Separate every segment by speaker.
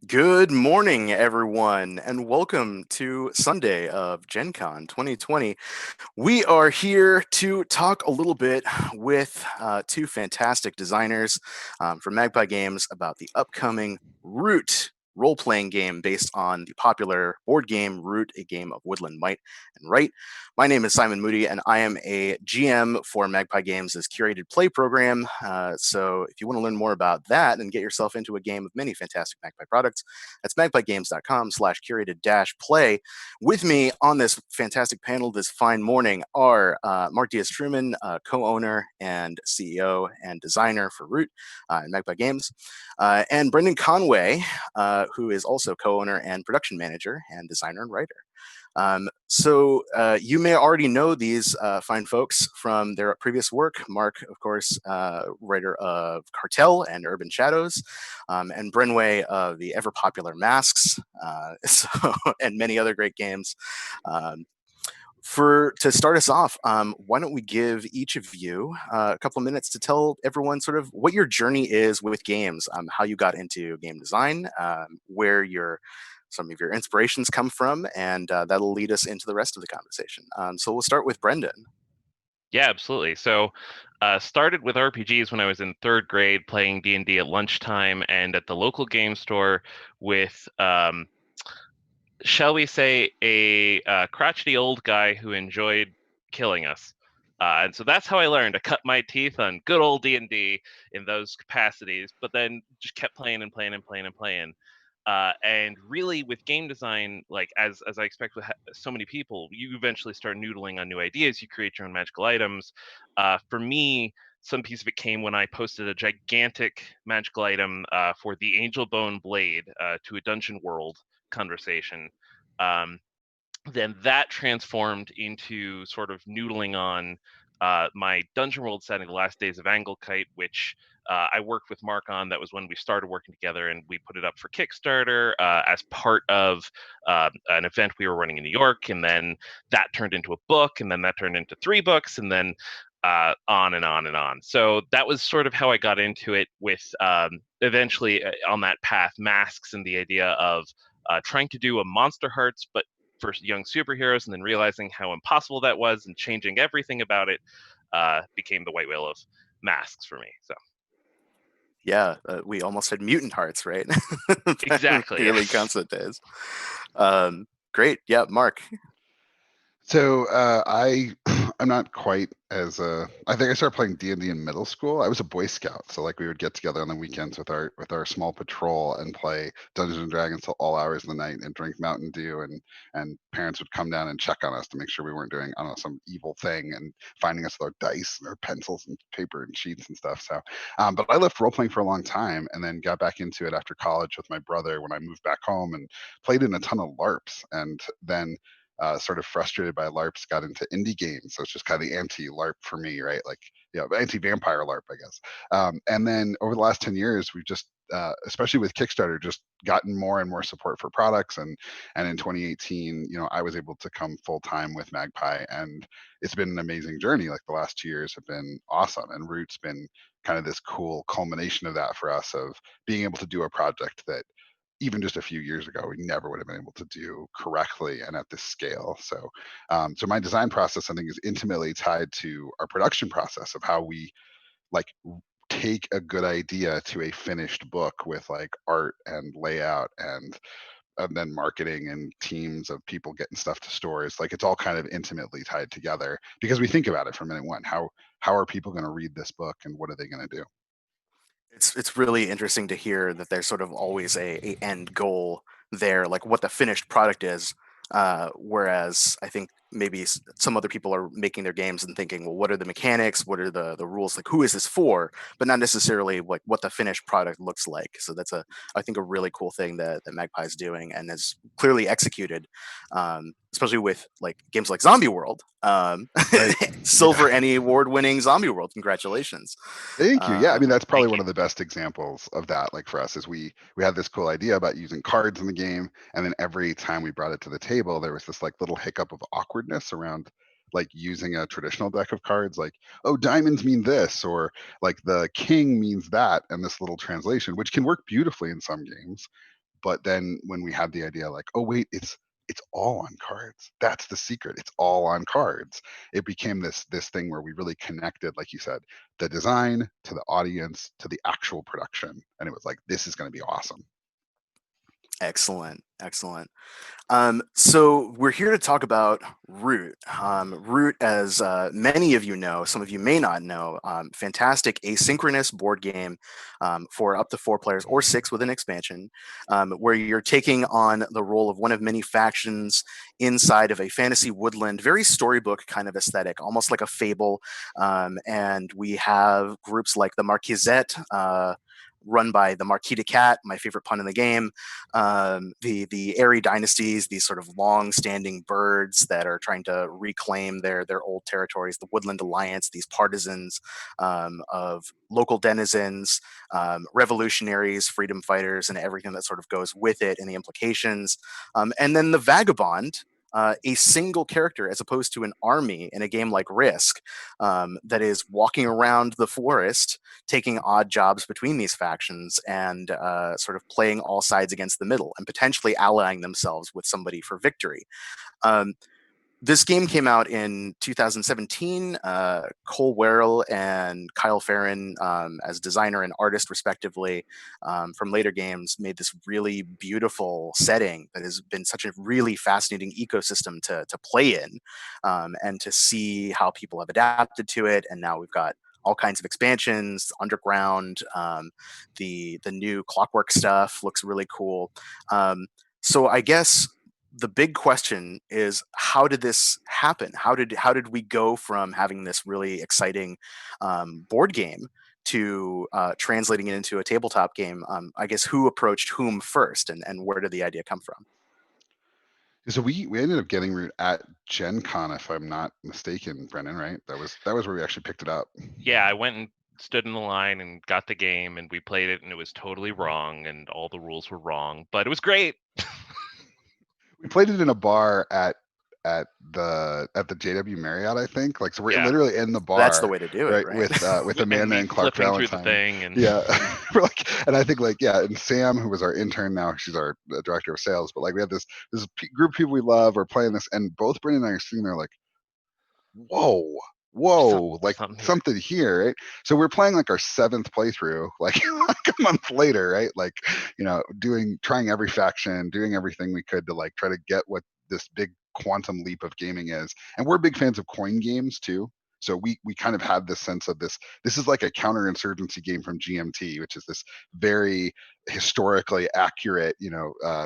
Speaker 1: Good morning, everyone, and welcome to Sunday of Gen Con 2020. We are here to talk a little bit with two fantastic designers from Magpie Games about the upcoming Root role-playing game based on the popular board game Root, a game of woodland might and right. My name is Simon Moody, and I am a GM for Magpie Games' curated play program. So if you want to learn more about that and get yourself into a game of many fantastic Magpie products, that's magpiegames.com/curated-play. With me on this fantastic panel this fine morning are Mark Diaz Truman, co-owner and CEO and designer for Root and Magpie Games, and Brendan Conway, who is also co-owner and production manager and designer and writer. So you may already know these fine folks from their previous work. Mark, of course, writer of Cartel and Urban Shadows, and Brenway of the ever popular Masks, and many other great games. Um, to start us off, why don't we give each of you a couple of minutes to tell everyone sort of what your journey is with games, how you got into game design, where some of your inspirations come from, and that'll lead us into the rest of the conversation. So we'll start with Brendan.
Speaker 2: Yeah, absolutely. So, started with RPGs when I was in third grade, playing D&D at lunchtime and at the local game store with, shall we say, a crotchety old guy who enjoyed killing us. And so that's how I learned. I cut my teeth on good old D&D in those capacities, but then just kept playing and playing and playing and playing. And really, with game design, like as I expect with so many people, you eventually start noodling on new ideas. You create your own magical items. For me, some piece of it came when I posted a gigantic magical item for the Angel Bone Blade to a Dungeon World conversation. Um, then that transformed into sort of noodling on my Dungeon World setting, The Last Days of Anglekite, which I worked with Mark on. That was when we started working together, and we put it up for Kickstarter as part of an event we were running in New York. And then that turned into a book, and then that turned into 3 books, and then on and on and on. So that was sort of how I got into it, with eventually on that path, Masks, and the idea of trying to do a Monster Hearts, but for young superheroes, and then realizing how impossible that was and changing everything about it became the white whale of Masks for me. So
Speaker 1: Yeah, we almost had Mutant Hearts, right? Back in
Speaker 2: exactly,
Speaker 1: the early
Speaker 2: yes.
Speaker 1: concept days. Great. Yeah, Mark.
Speaker 3: So I'm not quite as I think I started playing D&D in middle school. I was a Boy Scout, so like we would get together on the weekends with our small patrol and play Dungeons and Dragons till all hours of the night and drink Mountain Dew, and parents would come down and check on us to make sure we weren't doing, I don't know, some evil thing, and finding us with our dice and our pencils and paper and sheets and stuff. But I left role playing for a long time and then got back into it after college with my brother when I moved back home, and played in a ton of LARPs, and then sort of frustrated by LARPs, got into indie games. So it's just kind of the anti-LARP for me, right? Like, anti-vampire LARP, I guess. And then over the last 10 years, we've just, especially with Kickstarter, just gotten more and more support for products. And in 2018, I was able to come full time with Magpie, and it's been an amazing journey. Like the last 2 years have been awesome, and Root's been kind of this cool culmination of that for us, of being able to do a project that even just a few years ago we never would have been able to do correctly and at this scale. So my design process, I think, is intimately tied to our production process of how we like take a good idea to a finished book with like art and layout and then marketing and teams of people getting stuff to stores. Like it's all kind of intimately tied together because we think about it from minute one. How are people going to read this book, and what are they going to do?
Speaker 1: It's really interesting to hear that there's sort of always a end goal there, like what the finished product is. Whereas I think maybe some other people are making their games and thinking, well, what are the mechanics? What are the rules? Like, who is this for? But not necessarily like what the finished product looks like. So that's I think a really cool thing that Magpie is doing and is clearly executed, especially with like games like Zombie World.
Speaker 3: Right. Yeah.
Speaker 1: Silver Annie Award winning Zombie World. Congratulations.
Speaker 3: Thank you. Yeah, I
Speaker 1: Uh,
Speaker 3: mean that's probably
Speaker 2: Thank
Speaker 3: one
Speaker 2: you.
Speaker 3: of the best examples of that. Like for us, is we had this cool idea about using cards in the game, and then every time we brought it to the table, there was this like little hiccup of awkwardness around like using a traditional deck of cards. Like, oh, diamonds mean this, or like the king means that, and this little translation, which can work beautifully in some games, But then when we had the idea, like, oh wait, it's all on cards. That's the secret. It's all on cards. It became this thing where we really connected, like you said, the design to the audience to the actual production, and it was like, this is going to be awesome.
Speaker 1: Excellent. So we're here to talk about Root. Root, as many of you know, some of you may not know, fantastic asynchronous board game for up to 4 players or 6 with an expansion, where you're taking on the role of one of many factions inside of a fantasy woodland, very storybook kind of aesthetic, almost like a fable. And we have groups like the Marquisette, run by the Marquis de Cat, my favorite pun in the game. The Airy dynasties, these sort of long-standing birds that are trying to reclaim their old territories. The Woodland Alliance, these partisans of local denizens, revolutionaries, freedom fighters, and everything that sort of goes with it, and the implications. And then the Vagabond. A single character as opposed to an army in a game like Risk that is walking around the forest taking odd jobs between these factions and sort of playing all sides against the middle and potentially allying themselves with somebody for victory. Um, this game came out in 2017. Cole Werrell and Kyle Farron, as designer and artist, respectively, from later games, made this really beautiful setting that has been such a really fascinating ecosystem to play in and to see how people have adapted to it. And now we've got all kinds of expansions, underground. The new Clockwork stuff looks really cool. So I guess the big question is, how did this happen? How did we go from having this really exciting board game to translating it into a tabletop game? I guess who approached whom first, and where did the idea come from?
Speaker 3: So we ended up getting Root at Gen Con, if I'm not mistaken, Brendan, right? That was where we actually picked it up.
Speaker 2: Yeah, I went and stood in the line and got the game, and we played it, and it was totally wrong, and all the rules were wrong, but it was great.
Speaker 3: We played it in a bar at the JW Marriott, I think. Like, so we're
Speaker 2: Yeah.
Speaker 3: literally in the bar.
Speaker 1: That's the way to do it,
Speaker 3: right?
Speaker 1: right?
Speaker 3: With
Speaker 2: And
Speaker 3: Amanda
Speaker 2: me
Speaker 3: and Clark
Speaker 2: flipping through the
Speaker 3: Valentine.
Speaker 2: thing, and
Speaker 3: Yeah, we're like, and I think like, yeah, and Sam, who was our intern now, she's our director of sales. But like, we had this group of people we love are playing this, and both Brendan and I are sitting there like, whoa, like something here, right? So we're playing like our 7th playthrough, like, like a month later, right? Like, trying every faction, doing everything we could to like try to get what this big quantum leap of gaming is. And we're big fans of coin games too. So we kind of had this sense of this is like a counterinsurgency game from GMT, which is this very historically accurate,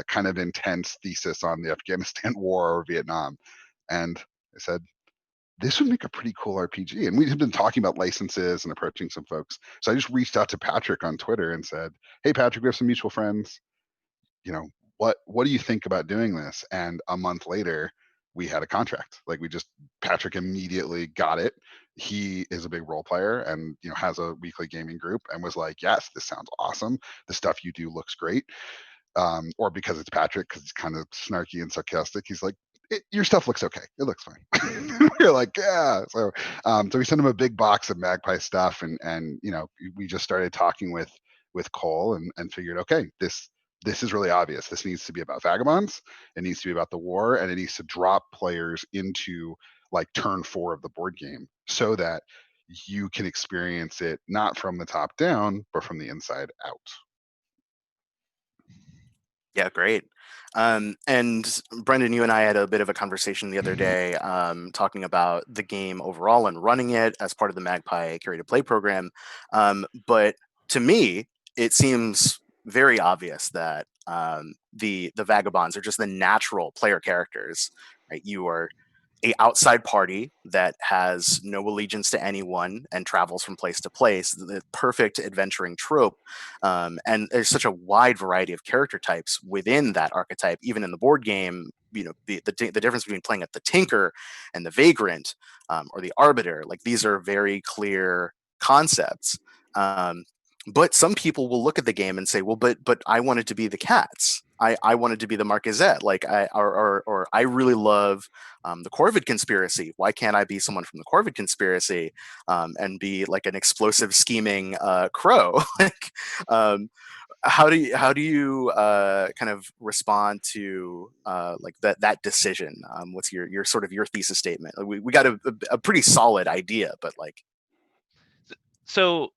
Speaker 3: kind of intense thesis on the Afghanistan war or Vietnam. And I said, this would make a pretty cool RPG. And we had been talking about licenses and approaching some folks. So I just reached out to Patrick on Twitter and said, hey, Patrick, we have some mutual friends. What do you think about doing this? And a month later, we had a contract. Like, Patrick immediately got it. He is a big role player and, has a weekly gaming group and was like, yes, this sounds awesome. The stuff you do looks great. Or because it's Patrick, because he's kind of snarky and sarcastic, he's like, your stuff looks okay. It looks fine. We're like, yeah. So we sent him a big box of Magpie stuff, and we just started talking with Cole and figured, okay, this is really obvious. This needs to be about vagabonds. It needs to be about the war, and it needs to drop players into like turn 4 of the board game so that you can experience it not from the top down, but from the inside out.
Speaker 1: Yeah, great. And Brendan, you and I had a bit of a conversation the other day talking about the game overall and running it as part of the Magpie Curated Play program. But to me, it seems very obvious that the vagabonds are just the natural player characters. Right? You are a outside party that has no allegiance to anyone and travels from place to place, the perfect adventuring trope. And there's such a wide variety of character types within that archetype, even in the board game. The difference between playing at the tinker and the vagrant, or the arbiter, like, these are very clear concepts. But some people will look at the game and say, well, but I wanted to be the cats. I wanted to be the Marquisette. Like, or I really love the Corvid conspiracy. Why can't I be someone from the Corvid conspiracy and be like an explosive, scheming crow? Like, how do you kind of respond to like that decision? What's your sort of your thesis statement? We got a pretty solid idea, but like,
Speaker 2: So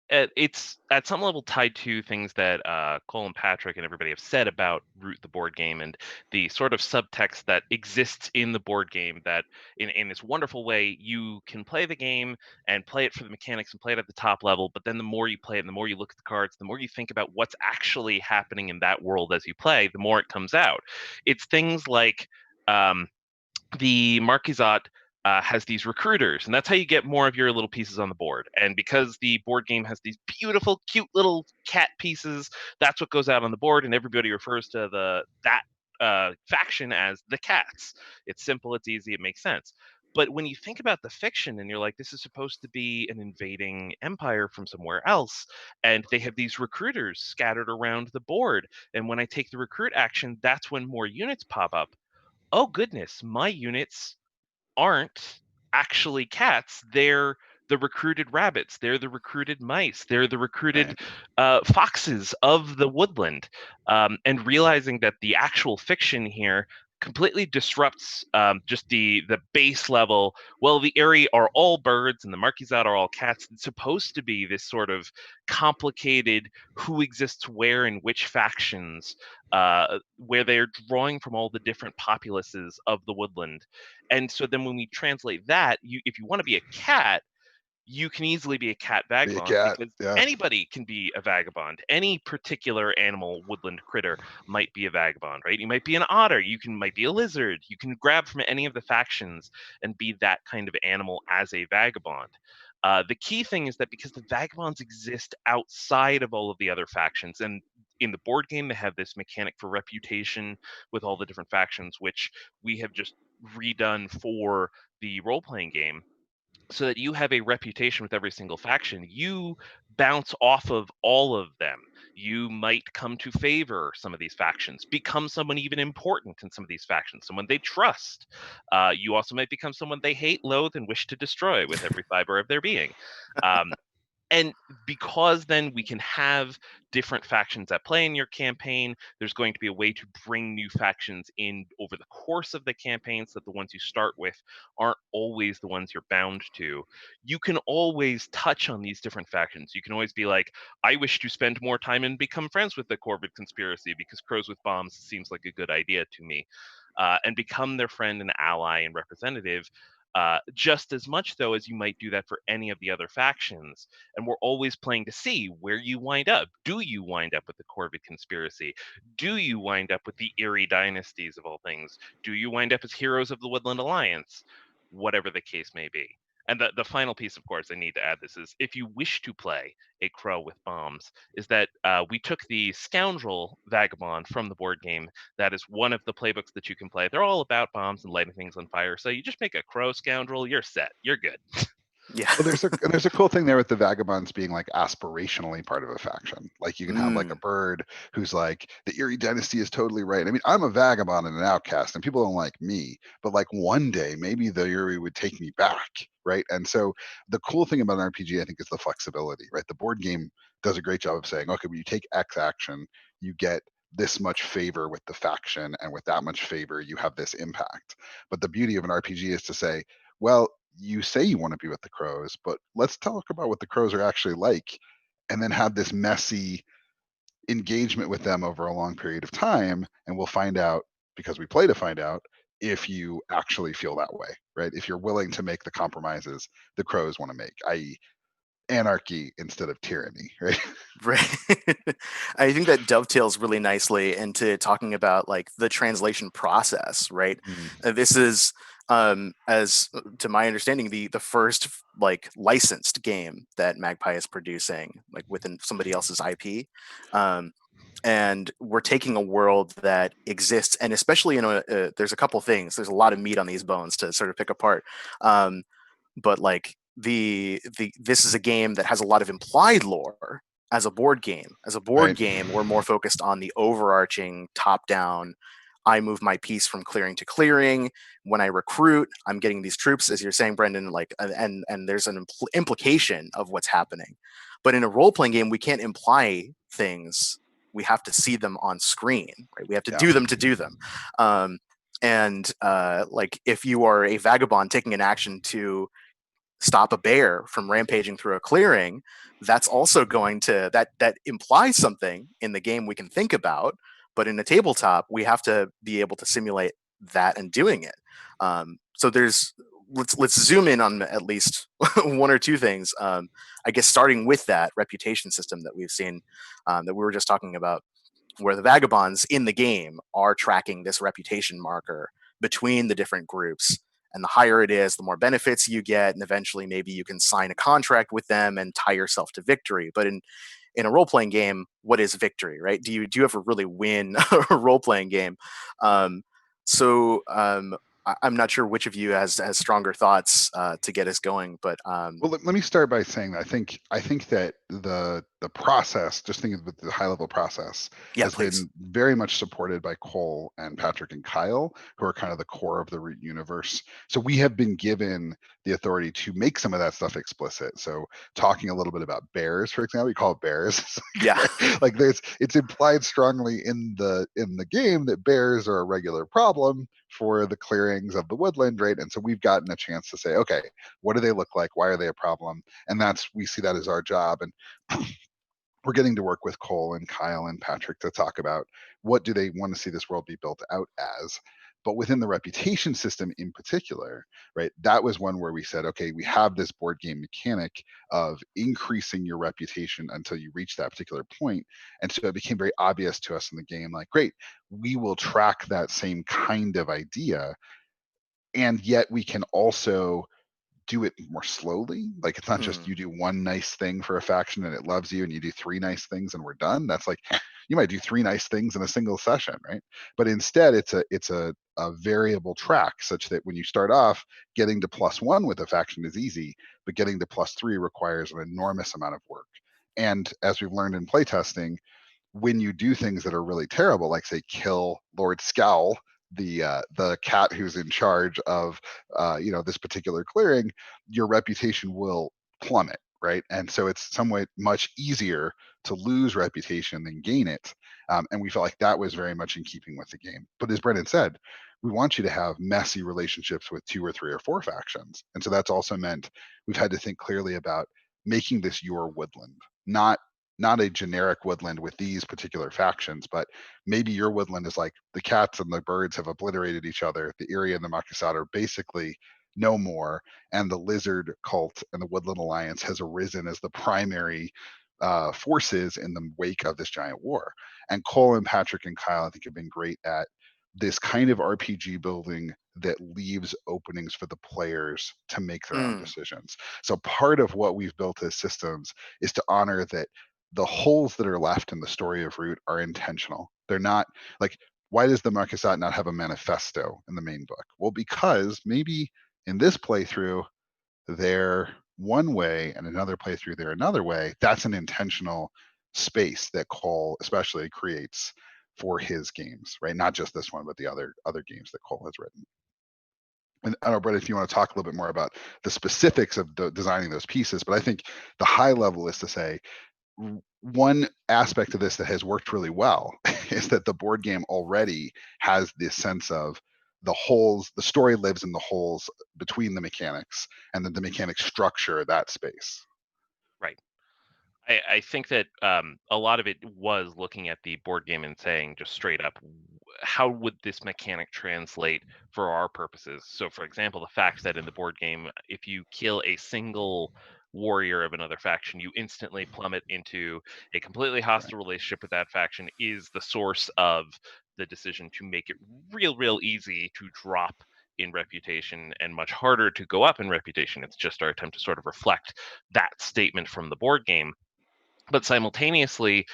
Speaker 2: it's at some level tied to things that Cole and Patrick and everybody have said about Root the board game and the sort of subtext that exists in the board game, that in this wonderful way you can play the game and play it for the mechanics and play it at the top level, but then the more you play it and the more you look at the cards, the more you think about what's actually happening in that world as you play, the more it comes out. It's things like the Marquisat has these recruiters, and that's how you get more of your little pieces on the board. And because the board game has these beautiful, cute little cat pieces, that's what goes out on the board, and everybody refers to that faction as the cats. It's simple, it's easy, it makes sense. But when you think about the fiction and you're like, this is supposed to be an invading empire from somewhere else, and they have these recruiters scattered around the board, and when I take the recruit action, that's when more units pop up. Oh goodness, my units aren't actually cats. They're the recruited rabbits. They're the recruited mice. They're the recruited
Speaker 3: Right.
Speaker 2: foxes of the woodland. And realizing that the actual fiction here completely disrupts just the base level. Well, the Eyrie are all birds and the Marquisat are all cats. It's supposed to be this sort of complicated who exists where in which factions, where they're drawing from all the different populaces of the woodland. And so then when we translate that, if you want to be a cat, you can easily be a cat
Speaker 3: Be a
Speaker 2: vagabond,
Speaker 3: cat.
Speaker 2: because
Speaker 3: Yeah.
Speaker 2: anybody can be a vagabond. Any particular animal, woodland critter might be a vagabond, right? You might be an otter, might be a lizard. You can grab from any of the factions and be that kind of animal as a vagabond. The key thing is that because the vagabonds exist outside of all of the other factions, and in the board game they have this mechanic for reputation with all the different factions, which we have just redone for the role-playing game, so that you have a reputation with every single faction. You bounce off of all of them. You might come to favor some of these factions, become someone even important in some of these factions, someone they trust. You also might become someone they hate, loathe, and wish to destroy with every fiber of their being. Um, and because then we can have different factions at play in your campaign, there's going to be a way to bring new factions in over the course of the campaign, so that the ones you start with aren't always the ones you're bound to. You can always touch on these different factions. You can always be like, I wish to spend more time and become friends with the Corvid conspiracy because crows with bombs seems like a good idea to me. And become their friend and ally and representative, just as much though as you might do that for any of the other factions. And we're always playing to see where you wind up. Do you wind up with the Corvid conspiracy? Do you wind up with the Eyrie dynasties of all things? Do you wind up as heroes of the Woodland Alliance? Whatever the case may be. And the final piece, of course, I need to add this is, if you wish to play a crow with bombs, is that we took the scoundrel vagabond from the board game. That is one of the playbooks that you can play. They're all about bombs and lighting things on fire. So you just make a crow scoundrel, you're set, you're good.
Speaker 1: yeah.
Speaker 3: Well, there's a cool thing there with the vagabonds being like aspirationally part of a faction. Like you can have like a bird who's like, the Eyrie dynasty is totally right. I mean, I'm a vagabond and an outcast, and people don't like me. But like one day, maybe the Eyrie would take me back, right? And so the cool thing about an RPG, I think, is the flexibility, right? The board game does a great job of saying, okay, when you take X action, you get this much favor with the faction, and with that much favor, you have this impact. But the beauty of an RPG is to say, well, you say you want to be with the crows, but let's talk about what the crows are actually like, and then have this messy engagement with them over a long period of time. And we'll find out, because we play to find out, if you actually feel that way, right? If you're willing to make the compromises the crows want to make, i.e., anarchy instead of tyranny, right?
Speaker 1: Right. I think that dovetails really nicely into talking about like the translation process, right?
Speaker 3: Mm.
Speaker 1: This is, as to my understanding, the first like licensed game that Magpie is producing, like within somebody else's IP. Um, and we're taking a world that exists, and especially there's a couple things. There's a lot of meat on these bones to sort of pick apart. But like the this is a game that has a lot of implied lore as a board game. As a board
Speaker 3: Right.
Speaker 1: game, we're more focused on the overarching top down. I move my piece from clearing to clearing. When I recruit, I'm getting these troops, as you're saying, Brendan. Like, and there's an implication of what's happening. But in a role playing game, we can't imply things we have to see them on screen, right? We have to
Speaker 3: Yeah.
Speaker 1: do them to do them. Like if you are a vagabond taking an action to stop a bear from rampaging through a clearing, that's also going to that implies something in the game we can think about, but in a tabletop we have to be able to simulate that and doing it. So there's let's zoom in on at least one or two things. I guess starting with that reputation system that we've seen, that we were just talking about, where the vagabonds in the game are tracking this reputation marker between the different groups. And the higher it is, the more benefits you get, and eventually maybe you can sign a contract with them and tie yourself to victory. But in a role playing game, what is victory, right? Do you ever really win a role playing game? Um, I'm not sure which of you has stronger thoughts to get us going, but
Speaker 3: Well, let me start by saying that I think that the process, just thinking with the high level process,
Speaker 1: yeah,
Speaker 3: has
Speaker 1: please.
Speaker 3: been very much supported by Cole and Patrick and Kyle, who are kind of the core of the Root universe. So we have been given the authority to make some of that stuff explicit. So talking a little bit about bears, for example, we call it bears.
Speaker 1: Yeah.
Speaker 3: Like it's implied strongly in the game that bears are a regular problem for the clearings of the woodland, right? And so we've gotten a chance to say, okay, what do they look like? Why are they a problem? And we see that as our job. And we're getting to work with Cole and Kyle and Patrick to talk about what do they want to see this world be built out as. But within the reputation system in particular, right, that was one where we said, okay, we have this board game mechanic of increasing your reputation until you reach that particular point. And so it became very obvious to us in the game, like, great, we will track that same kind of idea. And yet we can also do it more slowly. Like it's not just you do one nice thing for a faction and it loves you and you do three nice things and we're done. That's like you might do three nice things in a single session, right? But instead it's a variable track such that when you start off, getting to +1 with a faction is easy, but getting to +3 requires an enormous amount of work. And as we've learned in playtesting, when you do things that are really terrible, like say kill Lord Scowl, the cat who's in charge of this particular clearing, your reputation will plummet, right? And so it's somewhat much easier to lose reputation than gain it. And we felt like that was very much in keeping with the game. But as Brendan said, we want you to have messy relationships with 2 or 3 or 4 factions. And so that's also meant we've had to think clearly about making this your woodland, not a generic woodland with these particular factions, but maybe your woodland is like the cats and the birds have obliterated each other. The Erie and the Marquisat are basically no more, and the lizard cult and the Woodland Alliance has arisen as the primary forces in the wake of this giant war. And Cole and Patrick and Kyle, I think, have been great at this kind of RPG building that leaves openings for the players to make their own decisions. So part of what we've built as systems is to honor that the holes that are left in the story of Root are intentional. They're not like, why does the Marquisat not have a manifesto in the main book? Well, because maybe in this playthrough, they're one way and another playthrough, they're another way. That's an intentional space that Cole especially creates for his games, right? Not just this one, but the other games that Cole has written. And I don't know, Brett, if you want to talk a little bit more about the specifics of designing those pieces, but I think the high level is to say, one aspect of this that has worked really well is that the board game already has this sense of the holes, the story lives in the holes between the mechanics, and then the mechanics structure that space.
Speaker 2: Right. I think that a lot of it was looking at the board game and saying just straight up, how would this mechanic translate for our purposes? So, for example, the fact that in the board game, if you kill a single warrior of another faction, you instantly plummet into a completely hostile relationship with that faction is the source of the decision to make it real easy to drop in reputation and much harder to go up in reputation. It's just our attempt to sort of reflect that statement from the board game. But simultaneously,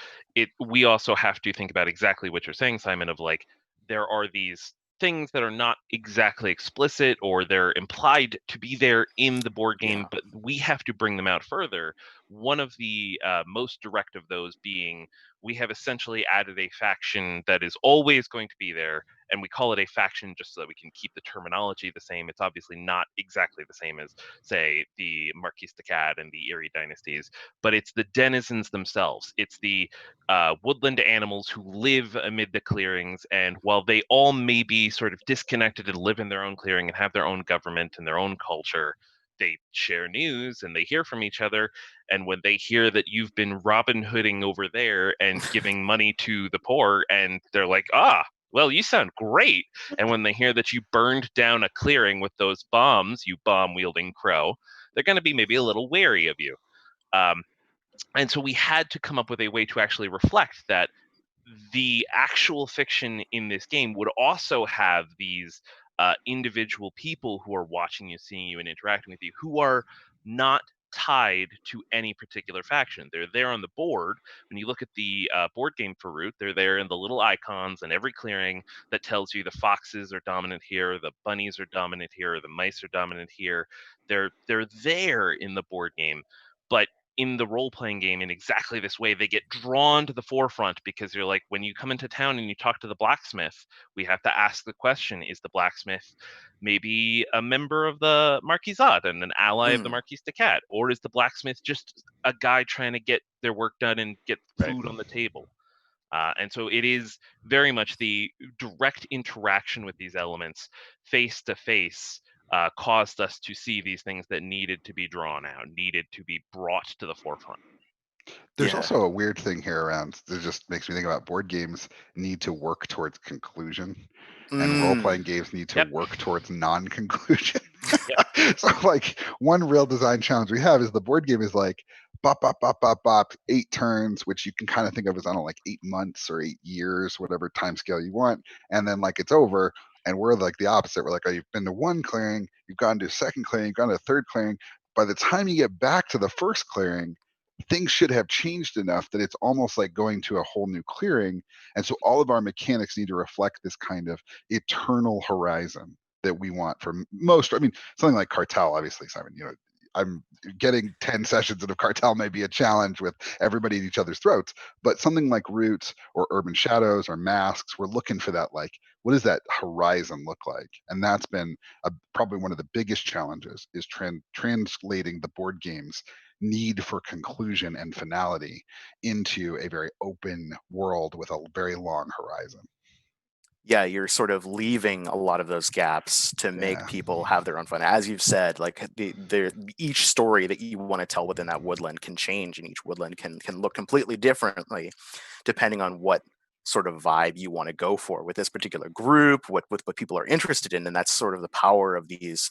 Speaker 2: we also have to think about exactly what you're saying, Simon, of like, there are these things that are not exactly explicit or they're implied to be there in the board game, but we have to bring them out further. One of the most direct of those being we have essentially added a faction that is always going to be there, and we call it a faction just so that we can keep the terminology the same. It's obviously not exactly the same as, say, the Marquis de Cad and the Erie dynasties, but it's the denizens themselves. It's the woodland animals who live amid the clearings, and while they all may be sort of disconnected and live in their own clearing and have their own government and their own culture, they share news and they hear from each other. And when they hear that you've been Robin Hooding over there and giving money to the poor, and they're like, well, you sound great. And when they hear that you burned down a clearing with those bombs, you bomb wielding crow, they're going to be maybe a little wary of you. And so we had to come up with a way to actually reflect that the actual fiction in this game would also have these individual people who are watching you, seeing you, and interacting with you, who are not tied to any particular faction. They're there on the board. When you look at the board game for Root, they're there in the little icons and every clearing that tells you the foxes are dominant here, the bunnies are dominant here, the mice are dominant here. They're there in the board game, but in the role-playing game in exactly this way, they get drawn to the forefront because you're like, when you come into town and you talk to the blacksmith, we have to ask the question, is the blacksmith maybe a member of the Marquisate and an ally of the Marquis de Cat? Or is the blacksmith just a guy trying to get their work done and get food on the table? And so it is very much the direct interaction with these elements face to face caused us to see these things that needed to be drawn out, needed to be brought to the forefront.
Speaker 3: There's also a weird thing here around that just makes me think about board games need to work towards conclusion, and role-playing games need to work towards non-conclusion. So like one real design challenge we have is the board game is like bop, bop, bop, bop, bop, 8 turns, which you can kind of think of as, I don't know, like 8 months or 8 years, whatever time scale you want. And then like it's over. And we're like the opposite. We're like, oh, you've been to one clearing, you've gone to a second clearing, you've gone to a third clearing. By the time you get back to the first clearing, things should have changed enough that it's almost like going to a whole new clearing. And so all of our mechanics need to reflect this kind of eternal horizon that we want for most. I mean, something like Cartel, obviously, Simon, I'm getting 10 sessions of Cartel may be a challenge with everybody at each other's throats, but something like Roots or Urban Shadows or Masks, we're looking for that, like, what does that horizon look like? And that's been probably one of the biggest challenges, is translating the board game's need for conclusion and finality into a very open world with a very long horizon.
Speaker 1: Yeah, you're sort of leaving a lot of those gaps to make people have their own fun. As you've said, like each story that you want to tell within that woodland can change, and each woodland can look completely differently depending on what sort of vibe you want to go for with this particular group, what people are interested in. And that's sort of the power of these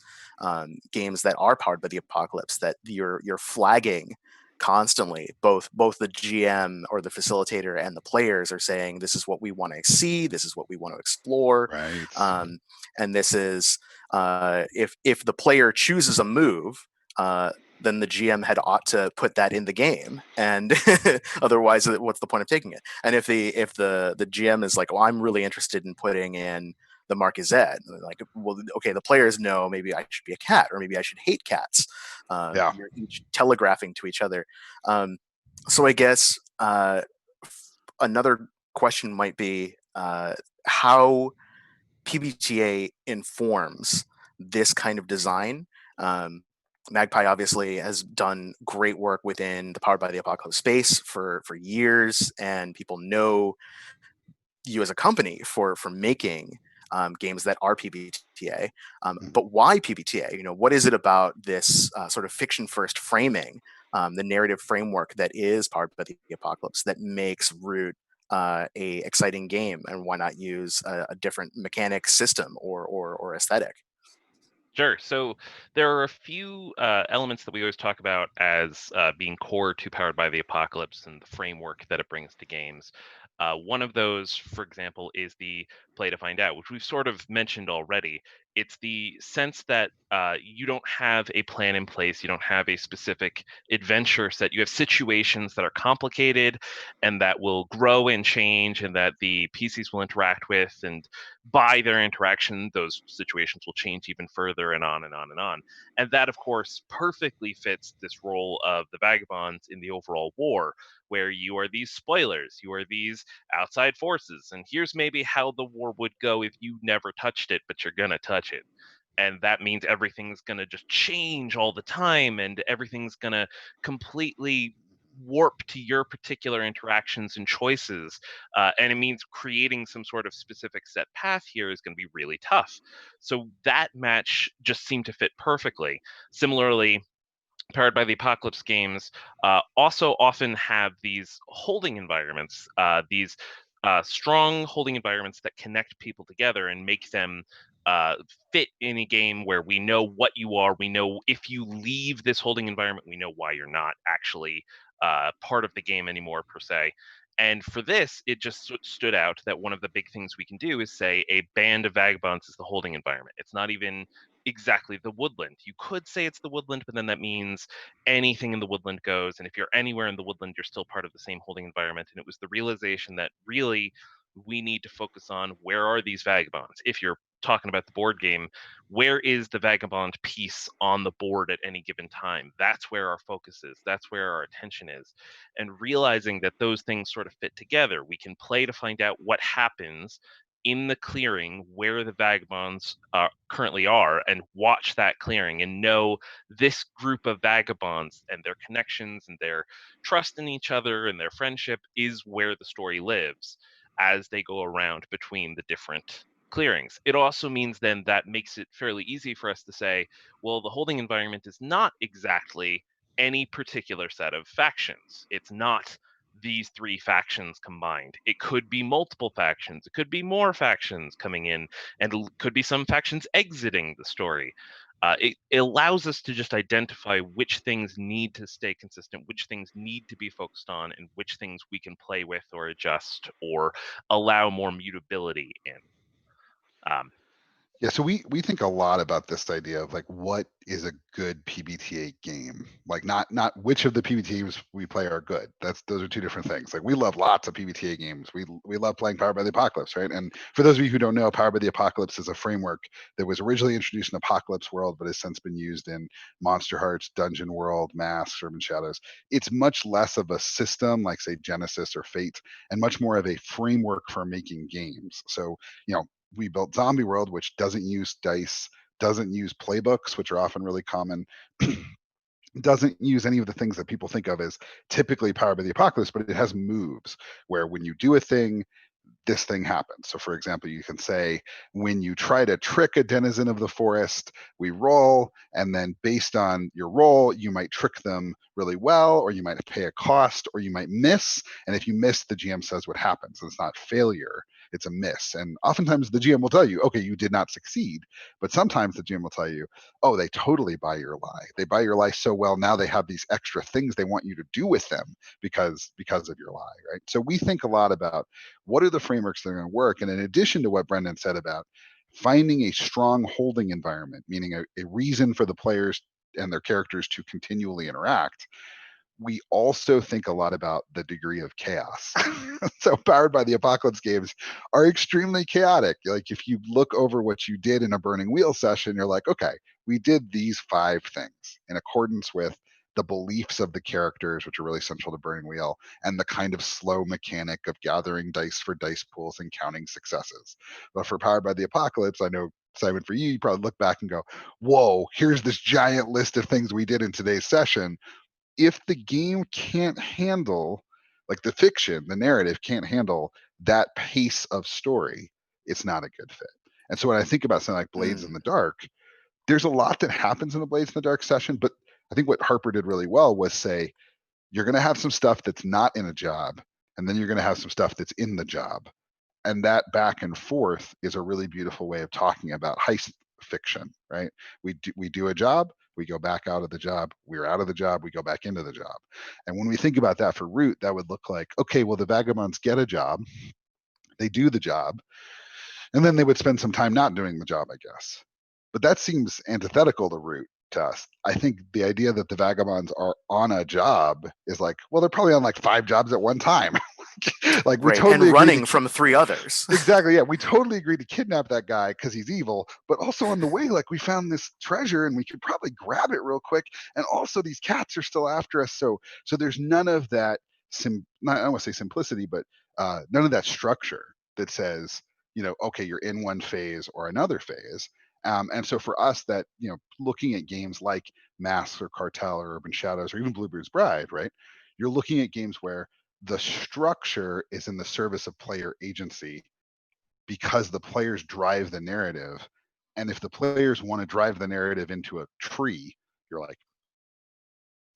Speaker 1: games that are powered by the apocalypse, that you're flagging constantly. Both the GM or the facilitator and the players are saying, this is what we want to see, this is what we want to explore. And this is if the player chooses a move, then the GM had ought to put that in the game, and otherwise, what's the point of taking it? And if the GM is like, well, I'm really interested in putting in the Marquisate, like, well, okay, the players know maybe I should be a cat, or maybe I should hate cats. You're each telegraphing to each other. So I guess another question might be how PBTA informs this kind of design. Magpie obviously has done great work within the Powered by the Apocalypse space for years, and people know you as a company for making games that are PBTA. But why PBTA? What is it about this sort of fiction first framing, the narrative framework that is Powered by the Apocalypse, that makes Root a exciting game? And why not use a different mechanic system or aesthetic?
Speaker 2: Sure. So there are a few elements that we always talk about as being core to Powered by the Apocalypse and the framework that it brings to games. One of those, for example, is the play to find out, which we've sort of mentioned already. It's the sense that you don't have a plan in place, you don't have a specific adventure set. You have situations that are complicated and that will grow and change, and that the PCs will interact with, and by their interaction, those situations will change even further, and on and on and on. And that, of course, perfectly fits this role of the vagabonds in the overall war, where you are these spoilers, you are these outside forces, and here's maybe how the war would go if you never touched it, but you're gonna touch it. And that means everything's gonna just change all the time, and everything's gonna completely warp to your particular interactions and choices. And it means creating some sort of specific set path here is going to be really tough. So that match just seemed to fit perfectly. Similarly, Powered by the Apocalypse games also often have these holding environments, these strong holding environments that connect people together and make them uh, fit in a game where we know what you are. We know if you leave this holding environment, we know why you're not actually part of the game anymore, per se. And for this, it just stood out that one of the big things we can do is say a band of vagabonds is the holding environment. It's not even exactly the woodland. You could say it's the woodland, but then that means anything in the woodland goes. And if you're anywhere in the woodland, you're still part of the same holding environment. And it was the realization that really we need to focus on where are these vagabonds. If you're talking about the board game, where is the vagabond piece on the board at any given time? That's where our focus is. That's where our attention is. And realizing that those things sort of fit together, we can play to find out what happens in the clearing where the vagabonds currently are, and watch that clearing and know this group of vagabonds and their connections and their trust in each other and their friendship is where the story lives as they go around between the different clearings. It also means then that makes it fairly easy for us to say, well, the holding environment is not exactly any particular set of factions. It's not these three factions combined. It could be multiple factions. It could be more factions coming in, and could be some factions exiting the story. It allows us to just identify which things need to stay consistent, which things need to be focused on, and which things we can play with or adjust or allow more mutability in. Um,
Speaker 3: Yeah, so we think a lot about this idea of like what is a good PBTA game. Like not which of the PBTAs we play are good. Those are two different things. Like we love lots of PBTA games. We love playing Powered by the Apocalypse, right? And for those of you who don't know, Powered by the Apocalypse is a framework that was originally introduced in Apocalypse World, but has since been used in Monster Hearts, Dungeon World, Masks, Urban Shadows. It's much less of a system like say Genesis or Fate, and much more of a framework for making games. So we built Zombie World, which doesn't use dice, doesn't use playbooks, which are often really common, doesn't use any of the things that people think of as typically Powered by the Apocalypse, but it has moves where when you do a thing, this thing happens. So, for example, you can say, when you try to trick a denizen of the forest, we roll, and then based on your roll, you might trick them really well, or you might pay a cost, or you might miss. And if you miss, the GM says what happens. It's not failure, it's a miss. And oftentimes the GM will tell you, okay, you did not succeed. But sometimes the GM will tell you, oh, they totally buy your lie. They buy your lie so well, now they have these extra things they want you to do with them because of your lie, right? So we think a lot about what are the frameworks that are going to work. And in addition to what Brendan said about finding a strong holding environment, meaning a reason for the players and their characters to continually interact, we also think a lot about the degree of chaos. So Powered by the Apocalypse games are extremely chaotic. Like if you look over what you did in a Burning Wheel session, you're like, okay, we did these 5 things in accordance with the beliefs of the characters, which are really central to Burning Wheel, and the kind of slow mechanic of gathering dice for dice pools and counting successes. But for Powered by the Apocalypse, I know, Simon, for you probably look back and go, whoa, here's this giant list of things we did in today's session. If the game can't handle, like the fiction, the narrative can't handle that pace of story, it's not a good fit. And so when I think about something like Blades in the Dark, there's a lot that happens in the Blades in the Dark session, but I think what Harper did really well was say, you're going to have some stuff that's not in a job, and then you're going to have some stuff that's in the job. And that back and forth is a really beautiful way of talking about heist fiction, right? We do a job, we go back out of the job, we're out of the job, we go back into the job. And when we think about that for Root, that would look like, okay, well, the vagabonds get a job, they do the job, and then they would spend some time not doing the job, I guess. But that seems antithetical to Root to us. I think the idea that the vagabonds are on a job is like, well, they're probably on like 5 jobs at one time. Like we
Speaker 1: right,
Speaker 3: totally
Speaker 1: and
Speaker 3: agree
Speaker 1: running from 3 others.
Speaker 3: Exactly, yeah, we totally agree to kidnap that guy because he's evil, but also on the way, like we found this treasure and we could probably grab it real quick, and also these cats are still after us. So there's none of that not, I don't want to say simplicity, but none of that structure that says, okay, you're in one phase or another phase. And so for us, that, looking at games like Masks or Cartel or Urban Shadows or even Bluebird's Bride, right? You're looking at games where the structure is in the service of player agency because the players drive the narrative. And if the players want to drive the narrative into a tree, you're like,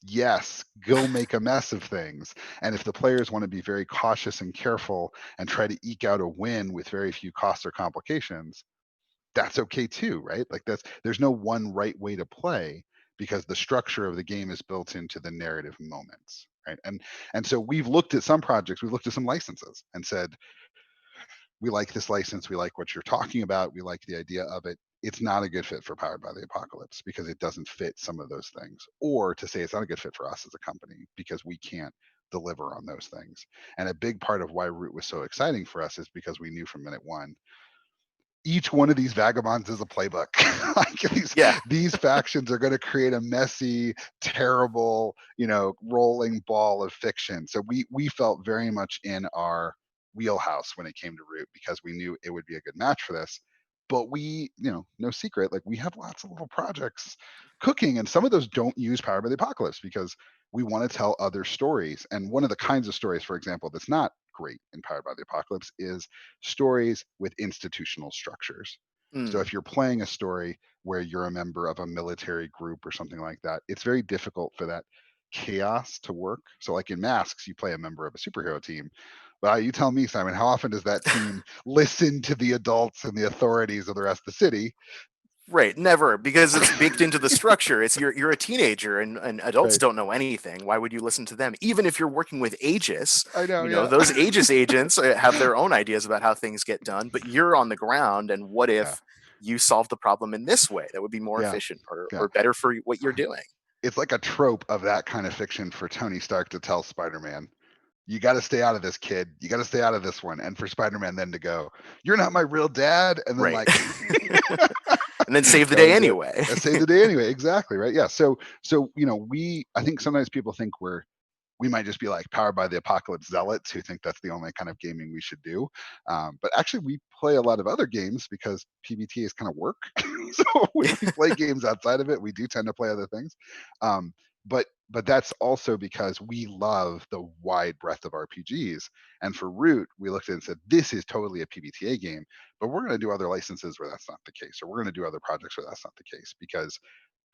Speaker 3: yes, go make a mess of things. And if the players want to be very cautious and careful and try to eke out a win with very few costs or complications, that's okay too, right? Like there's no one right way to play because the structure of the game is built into the narrative moments, right? And so we've looked at some projects, we've looked at some licenses and said, we like this license, we like what you're talking about, we like the idea of it. It's not a good fit for Powered by the Apocalypse because it doesn't fit some of those things. Or to say it's not a good fit for us as a company because we can't deliver on those things. And a big part of why Root was so exciting for us is because we knew from minute one each one of these vagabonds is a playbook. These factions are going to create a messy, terrible, rolling ball of fiction. So we felt very much in our wheelhouse when it came to Root because we knew it would be a good match for this. But we, no secret, like we have lots of little projects cooking, and some of those don't use Power by the Apocalypse because we want to tell other stories. And one of the kinds of stories, for example, that's not great in Powered by the Apocalypse is stories with institutional structures. So if you're playing a story where you're a member of a military group or something like that, it's very difficult for that chaos to work. So like in Masks, you play a member of a superhero team. Well, you tell me, Simon, how often does that team listen to the adults and the authorities of the rest of the city?
Speaker 1: Right, never, because it's baked into the structure. It's you're a teenager, and adults
Speaker 3: Right.
Speaker 1: don't know anything. Why would you listen to them? Even if you're working with Aegis,
Speaker 3: I know, yeah.
Speaker 1: those Aegis agents have their own ideas about how things get done, but you're on the ground, and what if you solve the problem in this way that would be more efficient or better for what you're doing?
Speaker 3: It's like a trope of that kind of fiction for Tony Stark to tell Spider-Man, you got to stay out of this, kid. You got to stay out of this one. And for Spider-Man then to go, you're not my real dad. And then
Speaker 1: right. And then save the day anyway.
Speaker 3: Save the day anyway. Exactly. Right. Yeah. So, I think sometimes people think we might just be like Powered by the Apocalypse zealots who think that's the only kind of gaming we should do. But actually, we play a lot of other games because PBTA is kind of work. So when we play games outside of it, we do tend to play other things. But that's also because we love the wide breadth of RPGs. And for Root, we looked at it and said, this is totally a PBTA game, but we're going to do other licenses where that's not the case, or we're going to do other projects where that's not the case, because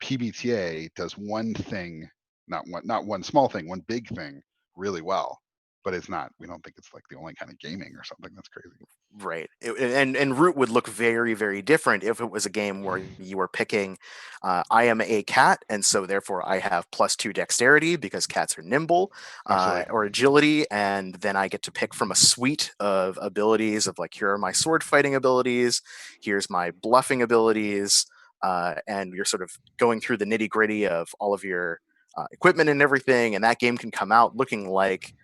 Speaker 3: PBTA does one thing, not one small thing, one big thing really well, but it's not, we don't think it's like the only kind of gaming or something. That's crazy.
Speaker 1: Right. And Root would look very, very different if it was a game where you were picking, I am a cat, and so therefore I have +2 dexterity because cats are nimble, or agility, and then I get to pick from a suite of abilities of like, here are my sword fighting abilities, here's my bluffing abilities, and you're sort of going through the nitty gritty of all of your equipment and everything, and that game can come out looking like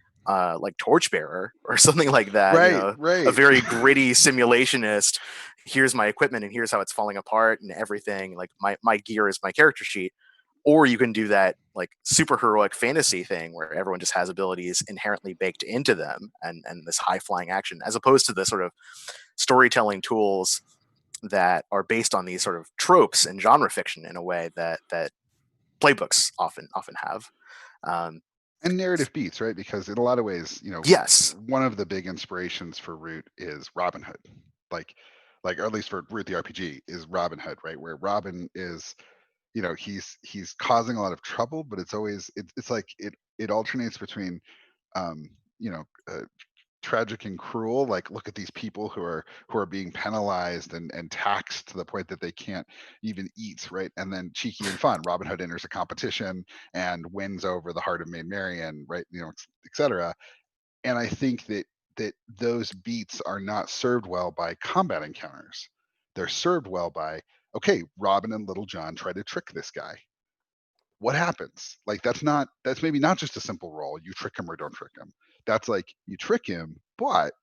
Speaker 1: Torchbearer or something like that.
Speaker 3: Right.
Speaker 1: A very gritty simulationist. Here's my equipment and here's how it's falling apart and everything. Like my gear is my character sheet. Or you can do that like super heroic fantasy thing where everyone just has abilities inherently baked into them and this high flying action, as opposed to the sort of storytelling tools that are based on these sort of tropes and genre fiction in a way that playbooks often have.
Speaker 3: And narrative beats, right? Because in a lot of ways,
Speaker 1: Yes.
Speaker 3: one of the big inspirations for Root is Robin Hood. Like, or at least for Root the RPG is Robin Hood, right? Where Robin is, he's causing a lot of trouble, but it's always it's like it alternates between um, you know, uh, tragic and cruel, like look at these people who are being penalized and taxed to the point that they can't even eat, right? And then cheeky and fun, Robin Hood enters a competition and wins over the heart of Maid Marian, right? Etc. And I think that those beats are not served well by combat encounters. They're served well by, okay, Robin and Little John try to trick this guy. What happens? Like that's maybe not just a simple roll. You trick him or don't trick him. That's like you trick him, but,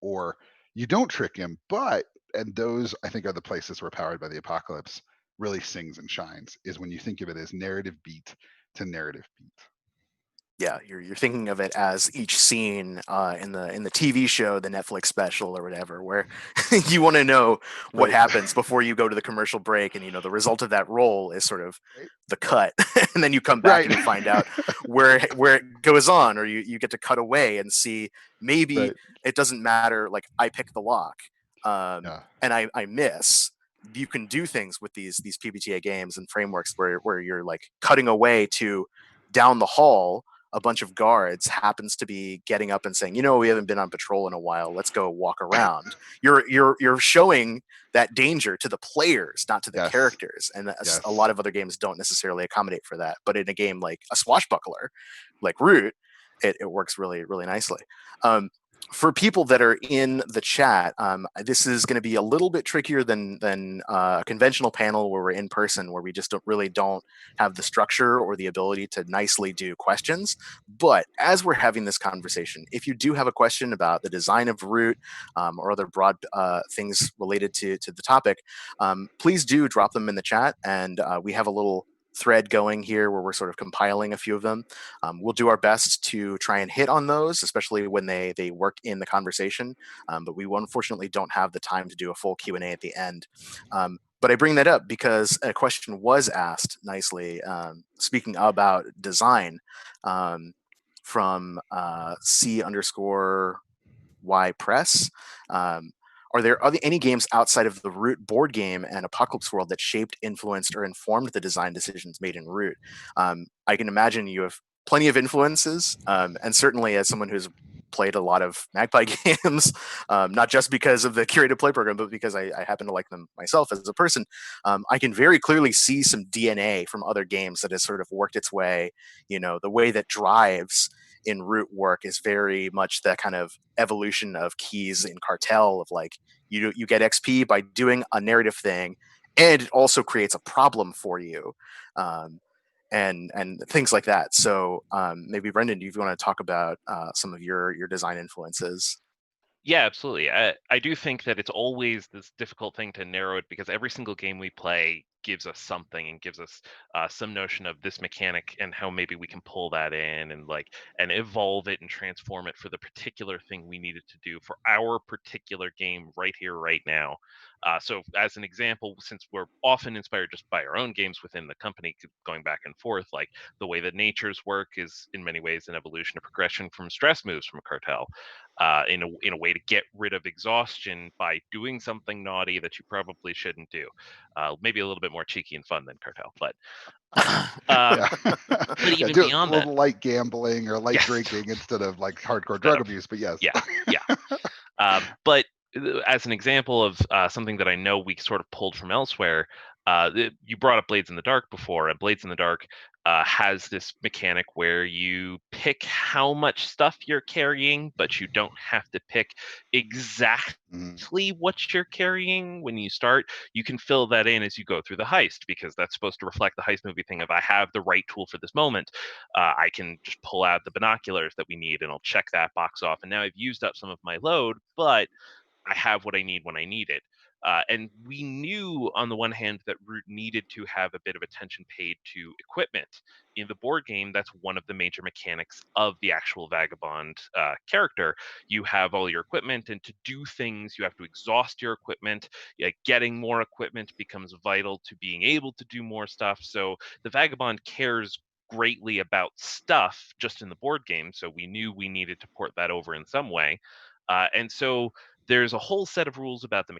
Speaker 3: or you don't trick him, but, and those I think are the places where Powered by the Apocalypse really sings and shines, is when you think of it as narrative beat to narrative beat.
Speaker 1: Yeah, you're thinking of it as each scene in the TV show, the Netflix special or whatever, where you want to know what
Speaker 3: Right.
Speaker 1: happens before you go to the commercial break, and the result of that roll is sort of
Speaker 3: Right.
Speaker 1: the cut, and then you come back
Speaker 3: Right.
Speaker 1: and you find out where it goes on, or you get to cut away and see maybe
Speaker 3: Right.
Speaker 1: it doesn't matter. Like I pick the lock,
Speaker 3: Yeah.
Speaker 1: and I miss. You can do things with these PBTA games and frameworks where you're like cutting away to down the hall. A bunch of guards happens to be getting up and saying, we haven't been on patrol in a while. Let's go walk around. You're showing that danger to the players, not to the
Speaker 3: Yes.
Speaker 1: characters. And a
Speaker 3: Yes.
Speaker 1: lot of other games don't necessarily accommodate for that. But in a game like a swashbuckler, like Root, it works really, really nicely. For people that are in the chat, this is going to be a little bit trickier than a conventional panel where we're in person, where we just don't have the structure or the ability to nicely do questions. But as we're having this conversation, if you do have a question about the design of Root or other broad things related to the topic, please do drop them in the chat, and we have a little thread going here where we're sort of compiling a few of them. We'll do our best to try and hit on those, especially when they work in the conversation. But we unfortunately don't have the time to do a full Q&A at the end. But I bring that up because a question was asked nicely, speaking about design, from C underscore Y Press. Um, are there any games outside of the Root board game and Apocalypse World that shaped, influenced, or informed the design decisions made in Root? I can imagine you have plenty of influences, and certainly as someone who's played a lot of Magpie games, not just because of the curated play program, but because I happen to like them myself as a person. I can very clearly see some DNA from other games that has sort of worked its way. The way that drives in Root work is very much that kind of evolution of keys in Cartel, of like you get XP by doing a narrative thing, and it also creates a problem for you. Um, and things like that. So maybe Brendan, do you want to talk about some of your design influences?
Speaker 2: Yeah, absolutely. I do think that it's always this difficult thing to narrow it because every single game we play gives us something and gives us some notion of this mechanic and how maybe we can pull that in and evolve it and transform it for the particular thing we needed to do for our particular game right here, right now. So, as an example, since we're often inspired just by our own games within the company, going back and forth, like the way that natures work is in many ways an evolution, a progression from stress moves from Cartel in a way to get rid of exhaustion by doing something naughty that you probably shouldn't do. Maybe a little bit more cheeky and fun than Cartel, but
Speaker 3: Yeah.
Speaker 2: but
Speaker 3: Yeah.
Speaker 2: even
Speaker 3: Do a
Speaker 2: beyond that,
Speaker 3: little light gambling or light
Speaker 2: yes,
Speaker 3: drinking instead of like hardcore
Speaker 2: instead
Speaker 3: drug
Speaker 2: of
Speaker 3: abuse. But yes.
Speaker 2: yeah, yeah. But as an example of something that I know we sort of pulled from elsewhere, you brought up Blades in the Dark before, and Blades in the Dark has this mechanic where you pick how much stuff you're carrying, but you don't have to pick exactly
Speaker 3: Mhm.
Speaker 2: what you're carrying when you start. You can fill that in as you go through the heist because that's supposed to reflect the heist movie thing of I have the right tool for this moment. I can just pull out the binoculars that we need and I'll check that box off. And now I've used up some of my load, but I have what I need when I need it. And we knew on the one hand that Root needed to have a bit of attention paid to equipment. In the board game, that's one of the major mechanics of the actual Vagabond character. You have all your equipment, and to do things, you have to exhaust your equipment. Getting more equipment becomes vital to being able to do more stuff. So the Vagabond cares greatly about stuff just in the board game. So we knew we needed to port that over in some way. And so there's a whole set of rules about the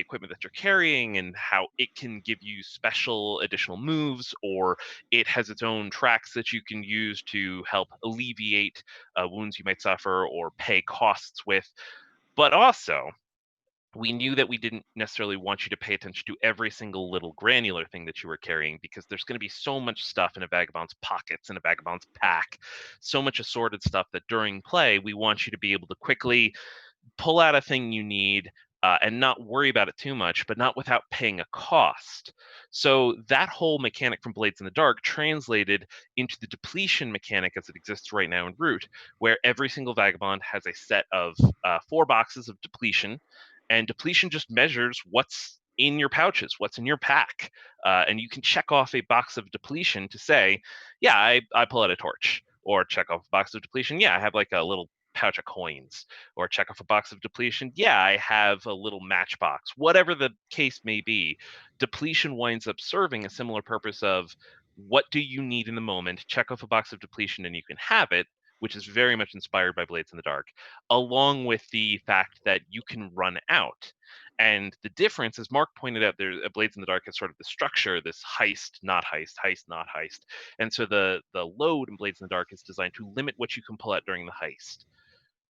Speaker 2: equipment that you're carrying and how it can give you special additional moves, or it has its own tracks that you can use to help alleviate wounds you might suffer or pay costs with. But also, we knew that we didn't necessarily want you to pay attention to every single little granular thing that you were carrying because there's going to be so much stuff in a vagabond's pockets and a vagabond's pack, so much assorted stuff that during play we want you to be able to quickly pull out a thing you need and not worry about it too much, but not without paying a cost. So that whole mechanic from Blades in the Dark translated into the depletion mechanic as it exists right now in Root, where every single vagabond has a set of 4 boxes of depletion, and depletion just measures what's in your pouches, what's in your pack. And you can check off a box of depletion to say, yeah, I pull out a torch. Or check off a box of depletion. Yeah, I have like a little pouch of coins. Or check off a box of depletion. Yeah, I have a little matchbox. Whatever the case may be, depletion winds up serving a similar purpose of what do you need in the moment? Check off a box of depletion and you can have it, which is very much inspired by Blades in the Dark, along with the fact that you can run out. And the difference, as Mark pointed out, there Blades in the Dark is sort of the structure, this heist, not heist, heist, not heist. And so the load in Blades in the Dark is designed to limit what you can pull out during the heist.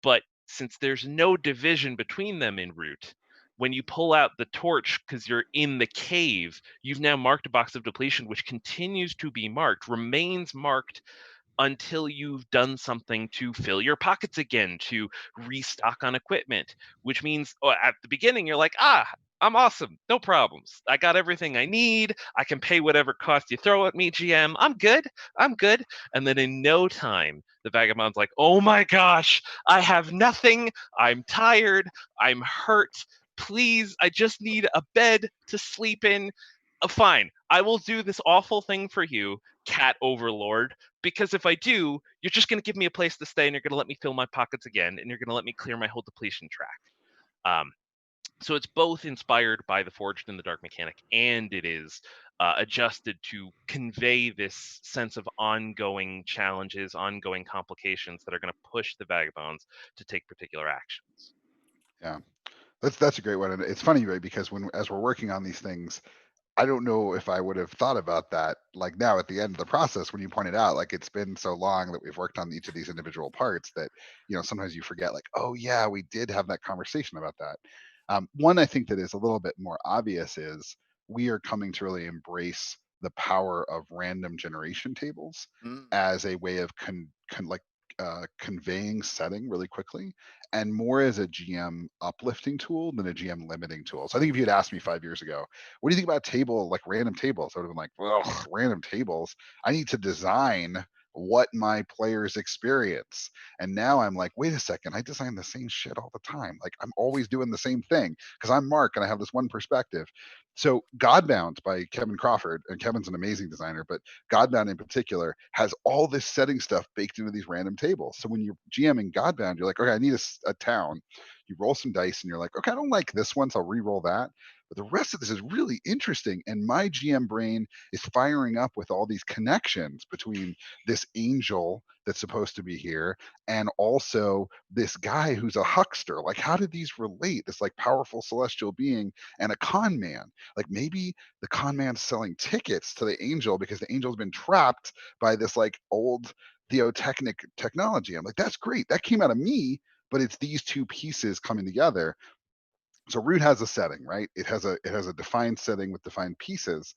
Speaker 2: But since there's no division between them in Root, when you pull out the torch because you're in the cave, you've now marked a box of depletion, which continues to be marked, remains marked until you've done something to fill your pockets again, to restock on equipment, which means at the beginning, you're like, I'm awesome. No problems. I got everything I need. I can pay whatever cost you throw at me, GM. I'm good. I'm good. And then in no time, the vagabond's like, oh my gosh, I have nothing. I'm tired. I'm hurt. Please, I just need a bed to sleep in. Fine. I will do this awful thing for you, cat overlord, because if I do, you're just going to give me a place to stay and you're going to let me fill my pockets again and you're going to let me clear my whole depletion track. So it's both inspired by the Forged in the Dark mechanic and it is adjusted to convey this sense of ongoing challenges, ongoing complications that are going to push the vagabonds to take particular actions.
Speaker 3: Yeah, that's a great one. And it's funny, right? Because as we're working on these things, I don't know if I would have thought about that like now at the end of the process when you pointed out like it's been so long that we've worked on each of these individual parts that sometimes you forget like, oh yeah, we did have that conversation about that. One I think that is a little bit more obvious is we are coming to really embrace the power of random generation tables
Speaker 1: Mm.
Speaker 3: as a way of conveying setting really quickly and more as a GM uplifting tool than a GM limiting tool. So I think if you had asked me 5 years ago, what do you think about random tables? I would have been like, well, random tables. I need to design what my players experience. And now I'm like, wait a second, I design the same shit all the time. Like I'm always doing the same thing because I'm Mark and I have this one perspective. So Godbound by Kevin Crawford, and Kevin's an amazing designer, but Godbound in particular has all this setting stuff baked into these random tables. So when you're GMing Godbound, you're like, okay, I need a town. You roll some dice and you're like, okay, I don't like this one, so I'll re-roll that. But the rest of this is really interesting. And my GM brain is firing up with all these connections between this angel that's supposed to be here and also this guy who's a huckster. Like, how did these relate? This like powerful celestial being and a con man. Like maybe the con man's selling tickets to the angel because the angel's been trapped by this like old theotechnic technology. I'm like, that's great. That came out of me, but it's these two pieces coming together. So Root has a setting, right? It has a defined setting with defined pieces,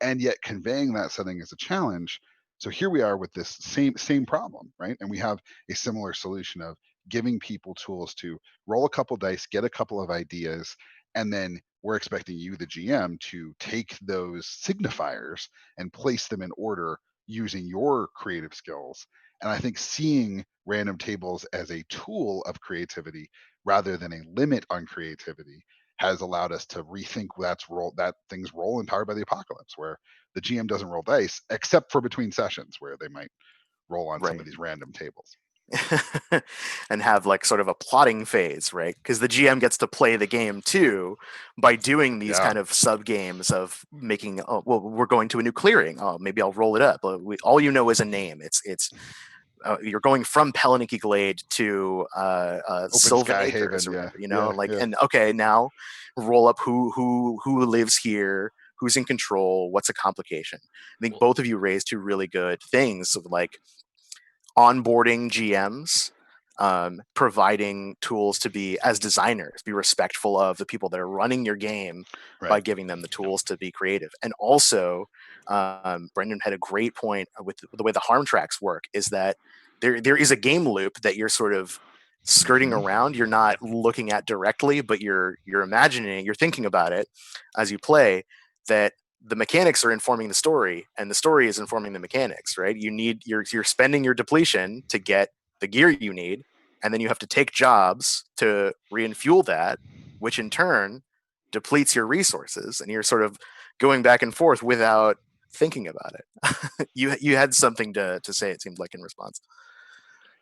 Speaker 3: and yet conveying that setting is a challenge. So here we are with this same problem, right? And we have a similar solution of giving people tools to roll a couple dice, get a couple of ideas, and then we're expecting you, the GM, to take those signifiers and place them in order using your creative skills. And I think seeing random tables as a tool of creativity rather than a limit on creativity has allowed us to rethink that things roll in Powered by the Apocalypse, where the GM doesn't roll dice except for between sessions where they might roll on some
Speaker 1: Right.
Speaker 3: of these random tables.
Speaker 1: And have like sort of a plotting phase, right? Because the GM gets to play the game too by doing these
Speaker 3: Yeah.
Speaker 1: kind of sub games of making. Oh, well, we're going to a new clearing. Oh, maybe I'll roll it up. All you know is a name. It's you're going from Peliniki Glade to
Speaker 3: Open
Speaker 1: Sylvan
Speaker 3: Sky
Speaker 1: Acres
Speaker 3: Haven.
Speaker 1: or
Speaker 3: Yeah.
Speaker 1: whatever,
Speaker 3: Yeah.
Speaker 1: like,
Speaker 3: Yeah.
Speaker 1: and okay, now roll up who lives here, who's in control, what's a complication. I think both of you raised two really good things of like onboarding GMs, providing tools to be, as designers, be respectful of the people that are running your game by
Speaker 3: Right.
Speaker 1: giving them the tools to be creative. And also, Brendan had a great point with the way the harm tracks work is that there is a game loop that you're sort of skirting around. You're not looking at directly, but you're imagining, you're thinking about it as you play, that the mechanics are informing the story and the story is informing the mechanics, right? You're spending your depletion to get the gear you need, and then you have to take jobs to re-fuel that, which in turn depletes your resources, and you're sort of going back and forth without thinking about it. You had something to say, it seemed like, in response.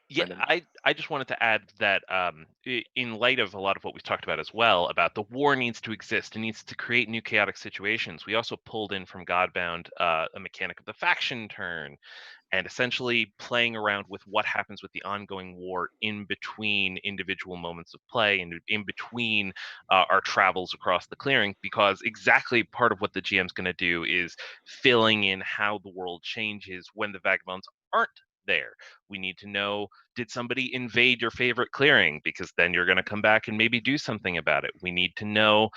Speaker 2: Yeah,
Speaker 1: Brendan.
Speaker 2: I just wanted to add that in light of a lot of what we've talked about as well, about the war needs to exist, it needs to create new chaotic situations. We also pulled in from Godbound a mechanic of the faction turn, and essentially playing around with what happens with the ongoing war in between individual moments of play and in between our travels across the clearing, because exactly part of what the GM's going to do is filling in how the world changes when the vagabonds aren't there. We need to know, did somebody invade your favorite clearing? Because then you're going to come back and maybe do something about it. We need to know,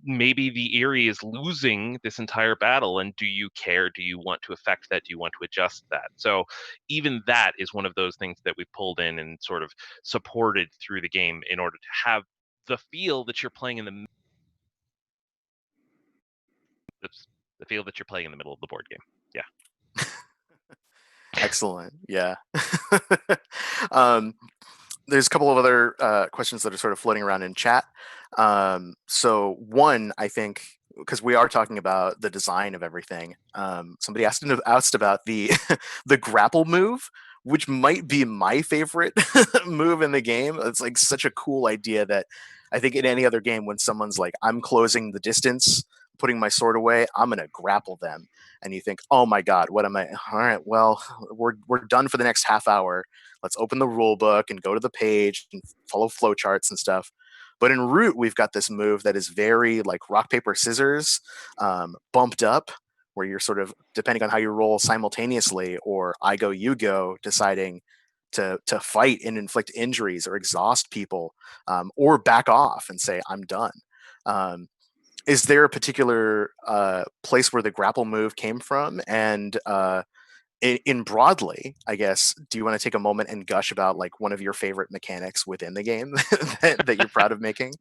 Speaker 2: maybe the Erie is losing this entire battle, and do you care? Do you want to affect that? Do you want to adjust that? So even that is one of those things that we pulled in and sort of supported through the game in order to have the feel that you're playing in the feel that you're playing in the middle of the board game. Yeah.
Speaker 1: Excellent. Yeah. um, there's a couple of other questions that are sort of floating around in chat. So one, I think, because we are talking about the design of everything, somebody asked about the the grapple move, which might be my favorite move in the game. It's like such a cool idea that I think in any other game, when someone's like, "I'm closing the distance, putting my sword away, I'm gonna grapple them," and you think, "Oh my god, what am I? All right, well, we're done for the next half hour. Let's open the rule book and go to the page and follow flowcharts and stuff." But in Root, we've got this move that is very like rock, paper, scissors, bumped up, where you're sort of, depending on how you roll simultaneously, or I go, you go, deciding to fight and inflict injuries or exhaust people, or back off and say, I'm done. Um, is there a particular place where the grapple move came from? And in broadly, I guess, do you want to take a moment and gush about like one of your favorite mechanics within the game that you're proud of making?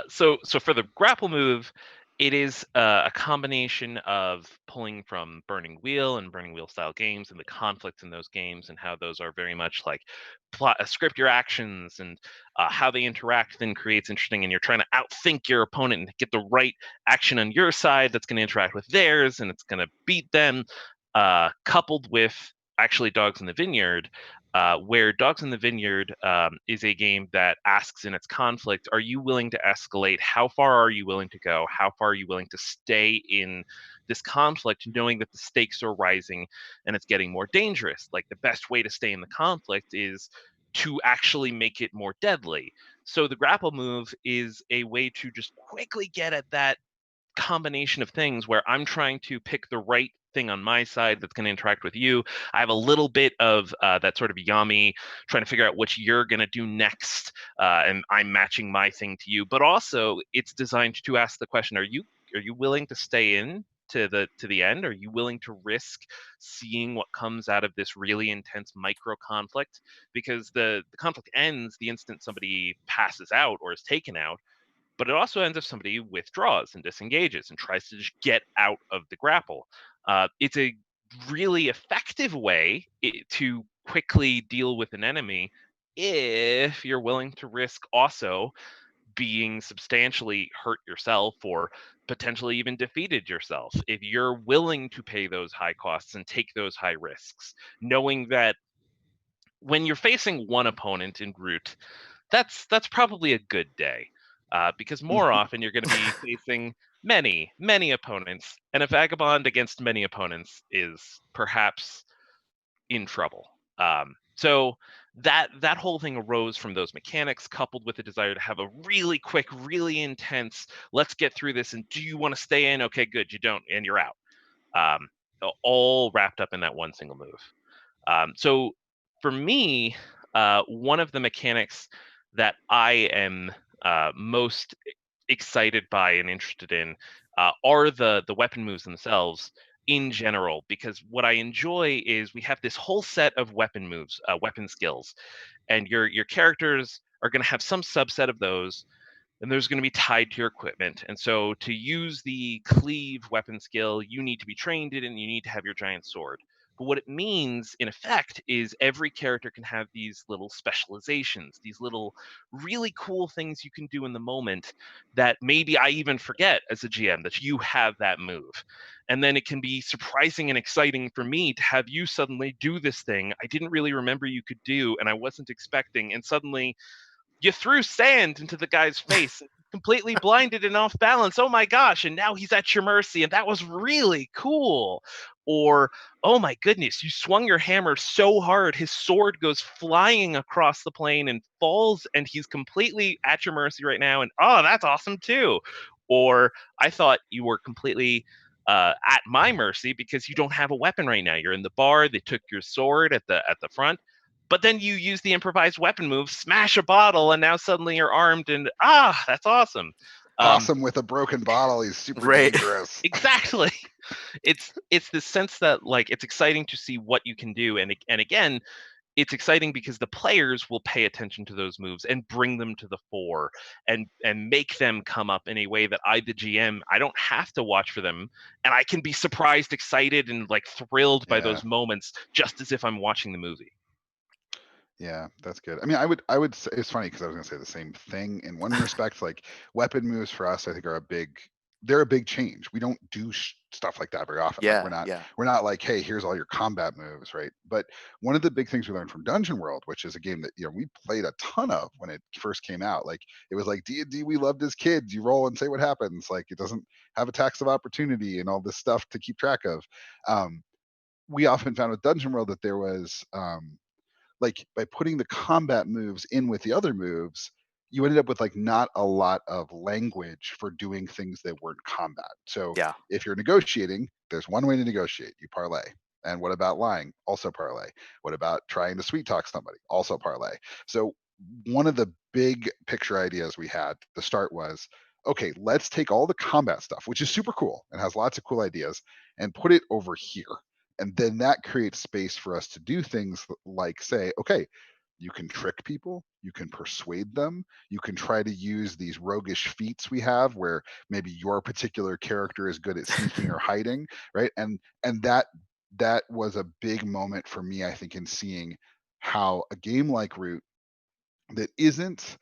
Speaker 2: So for the grapple move, it is a combination of pulling from Burning Wheel and Burning Wheel style games and the conflicts in those games and how those are very much like plot, script your actions, and how they interact then creates interesting, and you're trying to outthink your opponent and get the right action on your side that's going to interact with theirs and it's going to beat them, coupled with actually Dogs in the Vineyard, where Dogs in the Vineyard is a game that asks in its conflict, are you willing to escalate? How far are you willing to go? How far are you willing to stay in this conflict, knowing that the stakes are rising and it's getting more dangerous? Like, the best way to stay in the conflict is to actually make it more deadly. So the grapple move is a way to just quickly get at that combination of things where I'm trying to pick the right thing on my side that's going to interact with you. I have a little bit of that sort of yummy, trying to figure out what you're going to do next, and I'm matching my thing to you. But also, it's designed to ask the question: are you willing to stay in to the end? Are you willing to risk seeing what comes out of this really intense micro conflict? Because the conflict ends the instant somebody passes out or is taken out, but it also ends if somebody withdraws and disengages and tries to just get out of the grapple. It's a really effective way to quickly deal with an enemy if you're willing to risk also being substantially hurt yourself or potentially even defeated yourself. If you're willing to pay those high costs and take those high risks, knowing that when you're facing one opponent in Root, that's probably a good day, because more often you're going to be facing many opponents, and a vagabond against many opponents is perhaps in trouble. So that whole thing arose from those mechanics, coupled with the desire to have a really quick, really intense, let's get through this, and do you want to stay in? Okay, good. You don't, and you're out. Um, all wrapped up in that one single move. So for me, one of the mechanics that I am most excited by and interested in are the weapon moves themselves in general, because what I enjoy is we have this whole set of weapon moves, weapon skills, and your characters are going to have some subset of those, and there's going to be tied to your equipment. And so to use the cleave weapon skill, you need to be trained in it and you need to have your giant sword. But what it means, in effect, is every character can have these little specializations, these little really cool things you can do in the moment that maybe I even forget as a GM that you have that move. And then it can be surprising and exciting for me to have you suddenly do this thing I didn't really remember you could do and I wasn't expecting. And suddenly you threw sand into the guy's face, completely blinded and off balance. Oh my gosh, and now he's at your mercy, and that was really cool. Or, oh my goodness, you swung your hammer so hard, his sword goes flying across the plane and falls, and he's completely at your mercy right now. And oh, that's awesome too. Or, I thought you were completely at my mercy because you don't have a weapon right now. You're in the bar. They took your sword at the front, but then you use the improvised weapon move, smash a bottle, and now suddenly you're armed, and that's awesome.
Speaker 3: Awesome with a broken bottle. He's super
Speaker 1: Right.
Speaker 3: dangerous.
Speaker 2: Exactly. It's the sense that like it's exciting to see what you can do, and again, it's exciting because the players will pay attention to those moves and bring them to the fore and make them come up in a way that I, the GM, I don't have to watch for them, and I can be surprised, excited, and like thrilled by
Speaker 3: Yeah.
Speaker 2: those moments, just as if I'm watching the movie.
Speaker 3: Yeah, that's good. I mean, I would say it's funny because I was gonna say the same thing in one respect. Like weapon moves for us, I think they're a big change. We don't do stuff like that very often. Like
Speaker 1: Yeah, yeah.
Speaker 3: we're not like, hey, here's all your combat moves, right? But one of the big things we learned from Dungeon World, which is a game that we played a ton of when it first came out. Like it was like D&D we loved as kids. You roll and say what happens. Like it doesn't have a tax of opportunity and all this stuff to keep track of. We often found with Dungeon World that there was like by putting the combat moves in with the other moves, you ended up with like not a lot of language for doing things that weren't combat. So
Speaker 1: Yeah.
Speaker 3: if you're negotiating, there's one way to negotiate. You parlay. And what about lying? Also parlay. What about trying to sweet talk somebody? Also parlay. So one of the big picture ideas we had to start was, okay, let's take all the combat stuff, which is super cool and has lots of cool ideas, and put it over here. And then that creates space for us to do things like say, okay, you can trick people, you can persuade them, you can try to use these roguish feats we have where maybe your particular character is good at sneaking or hiding, right? And that was a big moment for me, I think, in seeing how a game like Root that isn't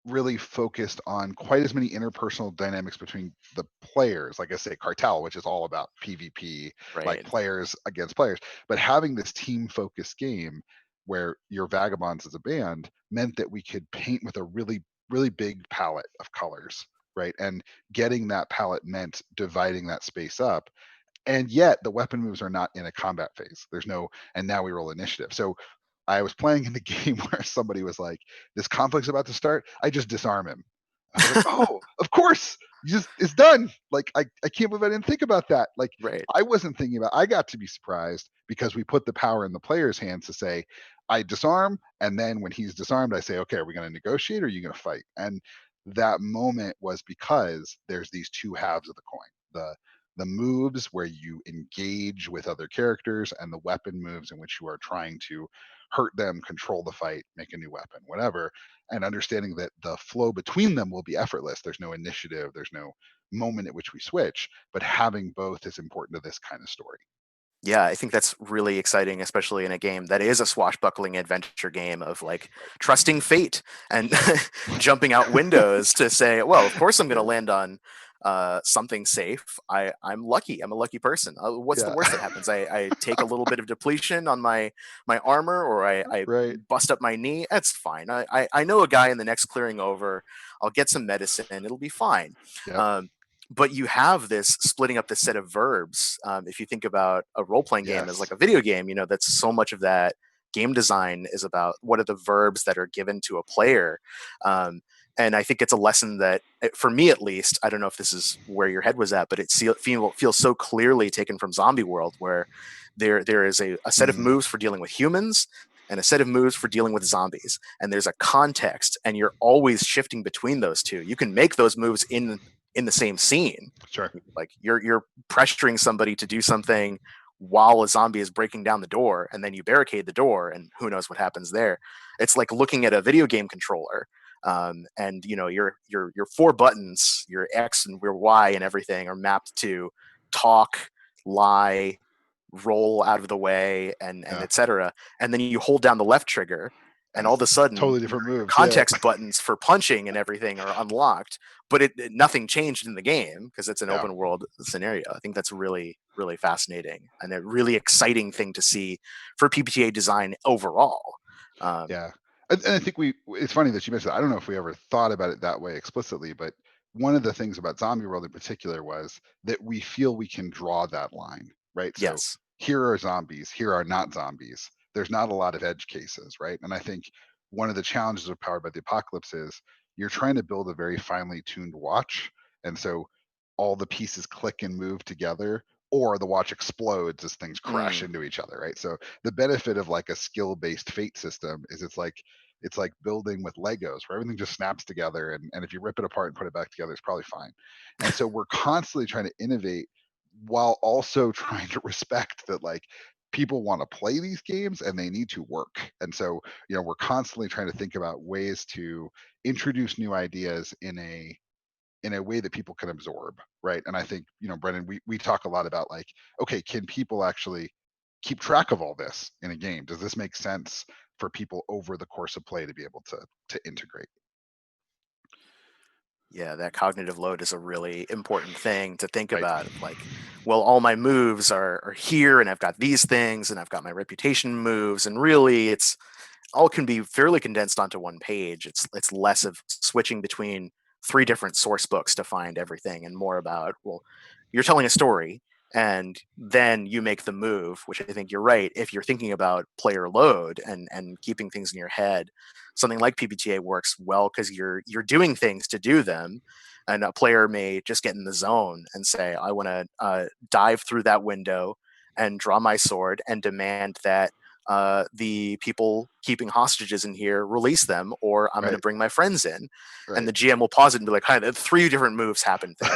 Speaker 3: really focused on quite as many interpersonal dynamics between the players, like I say, Cartel, which is all about PvP, like
Speaker 1: Right.
Speaker 3: players against players, but having this team focused game where your vagabonds as a band meant that we could paint with a really big palette of colors, right? And getting that palette meant dividing that space up, and yet the weapon moves are not in a combat phase. There's no, and now we roll initiative. So I was playing in the game where somebody was like, "This conflict's about to start. I just disarm him." I was like, "Oh, of course, it's done." Like I can't believe I didn't think about that. Like
Speaker 1: Right.
Speaker 3: I wasn't thinking about. I got to be surprised because we put the power in the player's hands to say, "I disarm," and then when he's disarmed, I say, "Okay, are we going to negotiate or are you going to fight?" And that moment was because there's these two halves of the coin. The moves where you engage with other characters and the weapon moves in which you are trying to hurt them, control the fight, make a new weapon, whatever, and understanding that the flow between them will be effortless. There's no initiative, there's no moment at which we switch, but having both is important to this kind of story.
Speaker 1: Yeah, I think that's really exciting, especially in a game that is a swashbuckling adventure game of like trusting fate and jumping out windows to say, well, of course I'm going to
Speaker 3: Yeah.
Speaker 1: land on something safe. I'm lucky. I'm a lucky person. What's the
Speaker 3: Yeah.
Speaker 1: worst that happens? I take a little bit of depletion on my armor, or I
Speaker 3: Right.
Speaker 1: bust up my knee. That's fine. I know a guy in the next clearing over. I'll get some medicine. It'll be fine.
Speaker 3: Yep.
Speaker 1: But you have this splitting up the set of verbs. If you think about a role playing game as like
Speaker 3: Yes.
Speaker 1: a video game, that's so much of that game design is about what are the verbs that are given to a player. And I think it's a lesson that, for me at least, I don't know if this is where your head was at, but it feels so clearly taken from Zombie World, where there is a set of
Speaker 3: Mm,
Speaker 1: moves for dealing with humans and a set of moves for dealing with zombies. And there's a context, and you're always shifting between those two. You can make those moves in the same scene.
Speaker 3: sure.
Speaker 1: Like you're pressuring somebody to do something while a zombie is breaking down the door, and then you barricade the door, and who knows what happens there. It's like looking at a video game controller, and your four buttons, your X and your Y and everything, are mapped to talk, lie, roll out of the way and
Speaker 3: Yeah.
Speaker 1: etc. And then you hold down the left trigger, and
Speaker 3: And
Speaker 1: all of a sudden
Speaker 3: totally different moves.
Speaker 1: context buttons for punching and everything are unlocked, but nothing changed in the game because it's an
Speaker 3: Yeah.
Speaker 1: open world scenario. I think that's really, really fascinating and a really exciting thing to see for PBTA design overall.
Speaker 3: Yeah. And I think it's funny that you mentioned that. I don't know if we ever thought about it that way explicitly, but one of the things about Zombie World in particular was that we feel we can draw that line, right? So
Speaker 1: Yes.
Speaker 3: here are zombies, here are not zombies. There's not a lot of edge cases, right? And I think one of the challenges of Powered by the Apocalypse is you're trying to build a very finely tuned watch. And so all the pieces click and move together, or the watch explodes as things crash into each other, right? So the benefit of like a skill-based fate system is it's like building with Legos where everything just snaps together, and if you rip it apart and put it back together, it's probably fine. And so we're constantly trying to innovate while also trying to respect that like people want to play these games and they need to work. And so, we're constantly trying to think about ways to introduce new ideas in a way that people can absorb, right? And I think, Brendan, we talk a lot about like, okay, can people actually keep track of all this in a game? Does this make sense for people over the course of play to be able to integrate?
Speaker 1: Yeah, that cognitive load is a really important thing to think
Speaker 3: Right.
Speaker 1: about. Like, well, all my moves are here, and I've got these things, and I've got my reputation moves, and really, it's all can be fairly condensed onto one page. It's less of switching between three different source books to find everything, and more about, well, you're telling a story, and then you make the move. Which I think you're right. If you're thinking about player load and keeping things in your head, something like PBTA works well because you're doing things to do them, and a player may just get in the zone and say, I want to dive through that window and draw my sword and demand that the people keeping hostages in here release them, or I'm going to
Speaker 3: Right.
Speaker 1: bring my friends in. And
Speaker 3: Right.
Speaker 1: the GM will pause it and be like, hi, the three different moves happened there.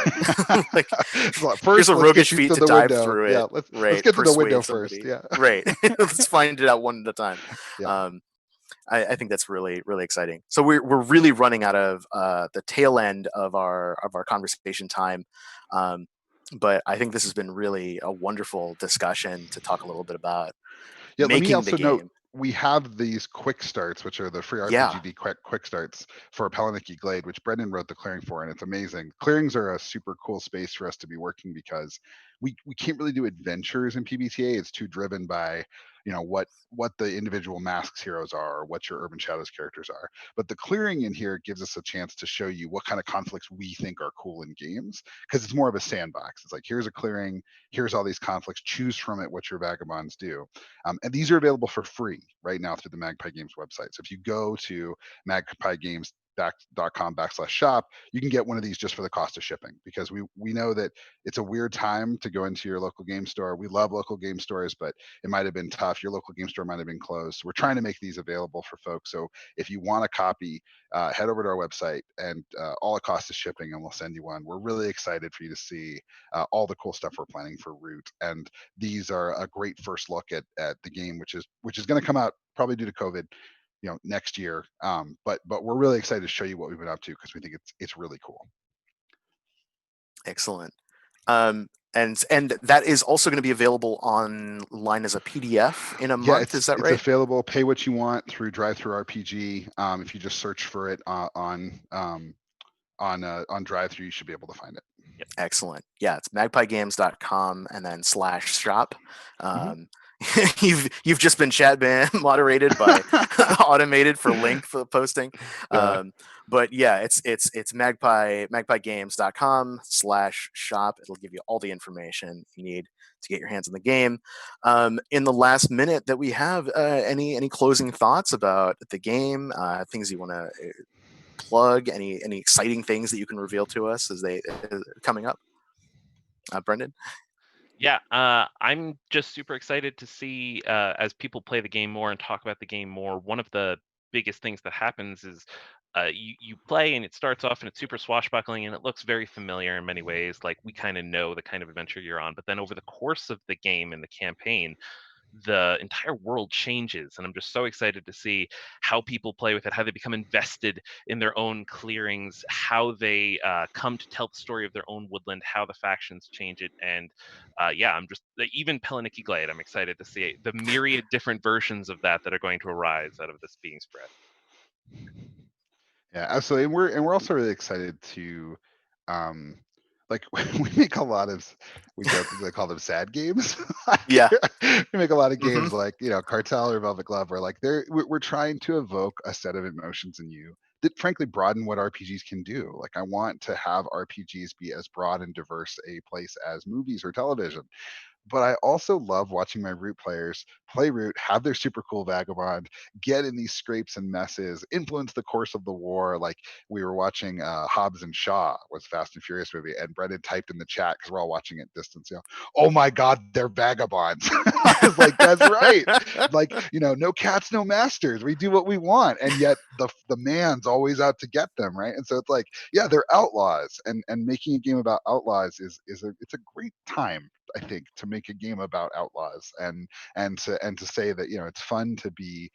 Speaker 1: Like,
Speaker 3: So
Speaker 1: here's
Speaker 3: first,
Speaker 1: a
Speaker 3: let's get
Speaker 1: roguish
Speaker 3: you
Speaker 1: feat
Speaker 3: to
Speaker 1: to
Speaker 3: the
Speaker 1: dive
Speaker 3: window.
Speaker 1: through
Speaker 3: Yeah,
Speaker 1: it,
Speaker 3: let's
Speaker 1: right?
Speaker 3: get to the window
Speaker 1: Persuade
Speaker 3: first.
Speaker 1: somebody,
Speaker 3: Yeah.
Speaker 1: right? Let's find it out one at a time.
Speaker 3: Yeah.
Speaker 1: I think that's really, really exciting. So we're really running out of the tail end of our conversation time. But I think this has been really a wonderful discussion to talk a little bit about
Speaker 3: Yeah, let me
Speaker 1: making the
Speaker 3: also note
Speaker 1: game.
Speaker 3: we have these quick starts, which are the free
Speaker 1: Yeah.
Speaker 3: RPGD quick starts for Palaniki Glade, which Brendan wrote the clearing for, and it's amazing. Clearings are a super cool space for us to be working because we can't really do adventures in PBTA. It's too driven by what the individual masks heroes are, or what your Urban Shadows characters are. But the clearing in here gives us a chance to show you what kind of conflicts we think are cool in games, because it's more of a sandbox. It's like, here's a clearing, here's all these conflicts, choose from it what your vagabonds do. And these are available for free right now through the Magpie Games website. So if you go to magpiegames.com/shop, you can get one of these just for the cost of shipping, because we know that it's a weird time to go into your local game store. We love local game stores, but it might have been tough. Your local game store might have been closed. So we're trying to make these available for folks. So if you want a copy, head over to our website, and all it costs is shipping, and we'll send you one. We're really excited for you to see all the cool stuff we're planning for Root, and these are a great first look at the game, which is going to come out probably due to COVID, next year. But we're really excited to show you what we've been up to, because we think it's really cool.
Speaker 1: Excellent. And that is also going to be available online as a PDF in a month. Is that
Speaker 3: It's
Speaker 1: right?
Speaker 3: available. Pay what you want through Drive-Through RPG. If you just search for it on Drive-Through, you should be able to find it.
Speaker 1: Excellent. Yeah, it's magpiegames.com and then /shop.
Speaker 3: Mhm.
Speaker 1: You've just been chat ban moderated by automated for link for the posting.
Speaker 3: Yeah.
Speaker 1: But yeah, it's magpiegames.com/shop. It'll give you all the information you need to get your hands on the game. In the last minute that we have, any closing thoughts about the game? Things you want to plug? Any exciting things that you can reveal to us as they coming up? Brendan?
Speaker 2: Yeah, I'm just super excited to see as people play the game more and talk about the game more. One of the biggest things that happens is you play and it starts off and it's super swashbuckling and it looks very familiar in many ways. Like we kind of know the kind of adventure you're on, but then over the course of the game and the campaign, the entire world changes. And I'm just so excited to see how people play with it, how they become invested in their own clearings, how they come to tell the story of their own woodland, how the factions change it. And yeah, I'm just even Peliniki Glade. I'm excited to see the myriad different versions of that are going to arise out of this being spread.
Speaker 3: Yeah, absolutely. And we're also really excited to um like we make a lot of we jokingly call them sad games. Like,
Speaker 1: Yeah.
Speaker 3: we make a lot of
Speaker 1: Hmm.
Speaker 3: games like, Cartel or Velvet Glove where like we're trying to evoke a set of emotions in you that frankly broaden what RPGs can do. Like I want to have RPGs be as broad and diverse a place as movies or television. But I also love watching my Root players play Root, have their super cool vagabond, get in these scrapes and messes, influence the course of the war. Like we were watching Hobbs and Shaw was Fast and Furious movie, and Brendan typed in the chat because we're all watching at distance. Oh my God, they're vagabonds. I was like, that's right. Like no cats, no masters. We do what we want, and yet the man's always out to get them, right? And so it's like, yeah, they're outlaws, and making a game about outlaws is a great time, I think, to make a game about outlaws and to say that it's fun to be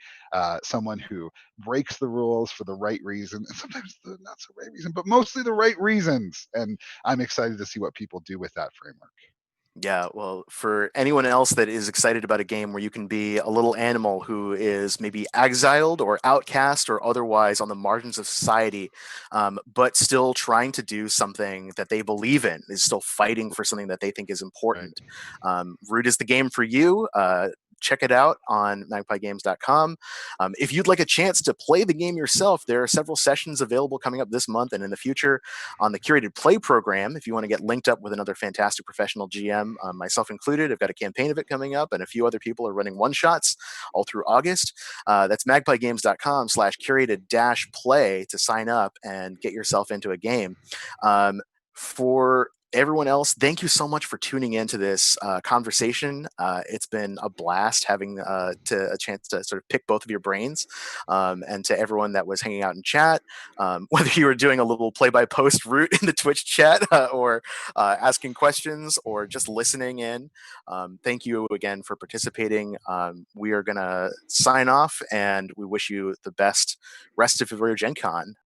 Speaker 3: someone who breaks the rules for the right reason, and sometimes the not so right reason, but mostly the right reasons. And I'm excited to see what people do with that framework.
Speaker 1: Yeah, well, for anyone else that is excited about a game where you can be a little animal who is maybe exiled or outcast or otherwise on the margins of society, but still trying to do something that they believe in, is still fighting for something that they think is
Speaker 3: Right.
Speaker 1: important. Root is the game for you. Check it out on magpiegames.com. If you'd like a chance to play the game yourself, there are several sessions available coming up this month and in the future on the curated play program. If you want to get linked up with another fantastic professional GM, myself included, I've got a campaign of it coming up, and a few other people are running one shots all through August. That's magpiegames.com/curated-play to sign up and get yourself into a game. For everyone else, thank you so much for tuning into this conversation. It's been a blast having a chance to sort of pick both of your brains, and to everyone that was hanging out in chat, whether you were doing a little play-by-post route in the Twitch chat, or asking questions, or just listening in. Thank you again for participating. We are going to sign off, and we wish you the best rest of your Gen Con.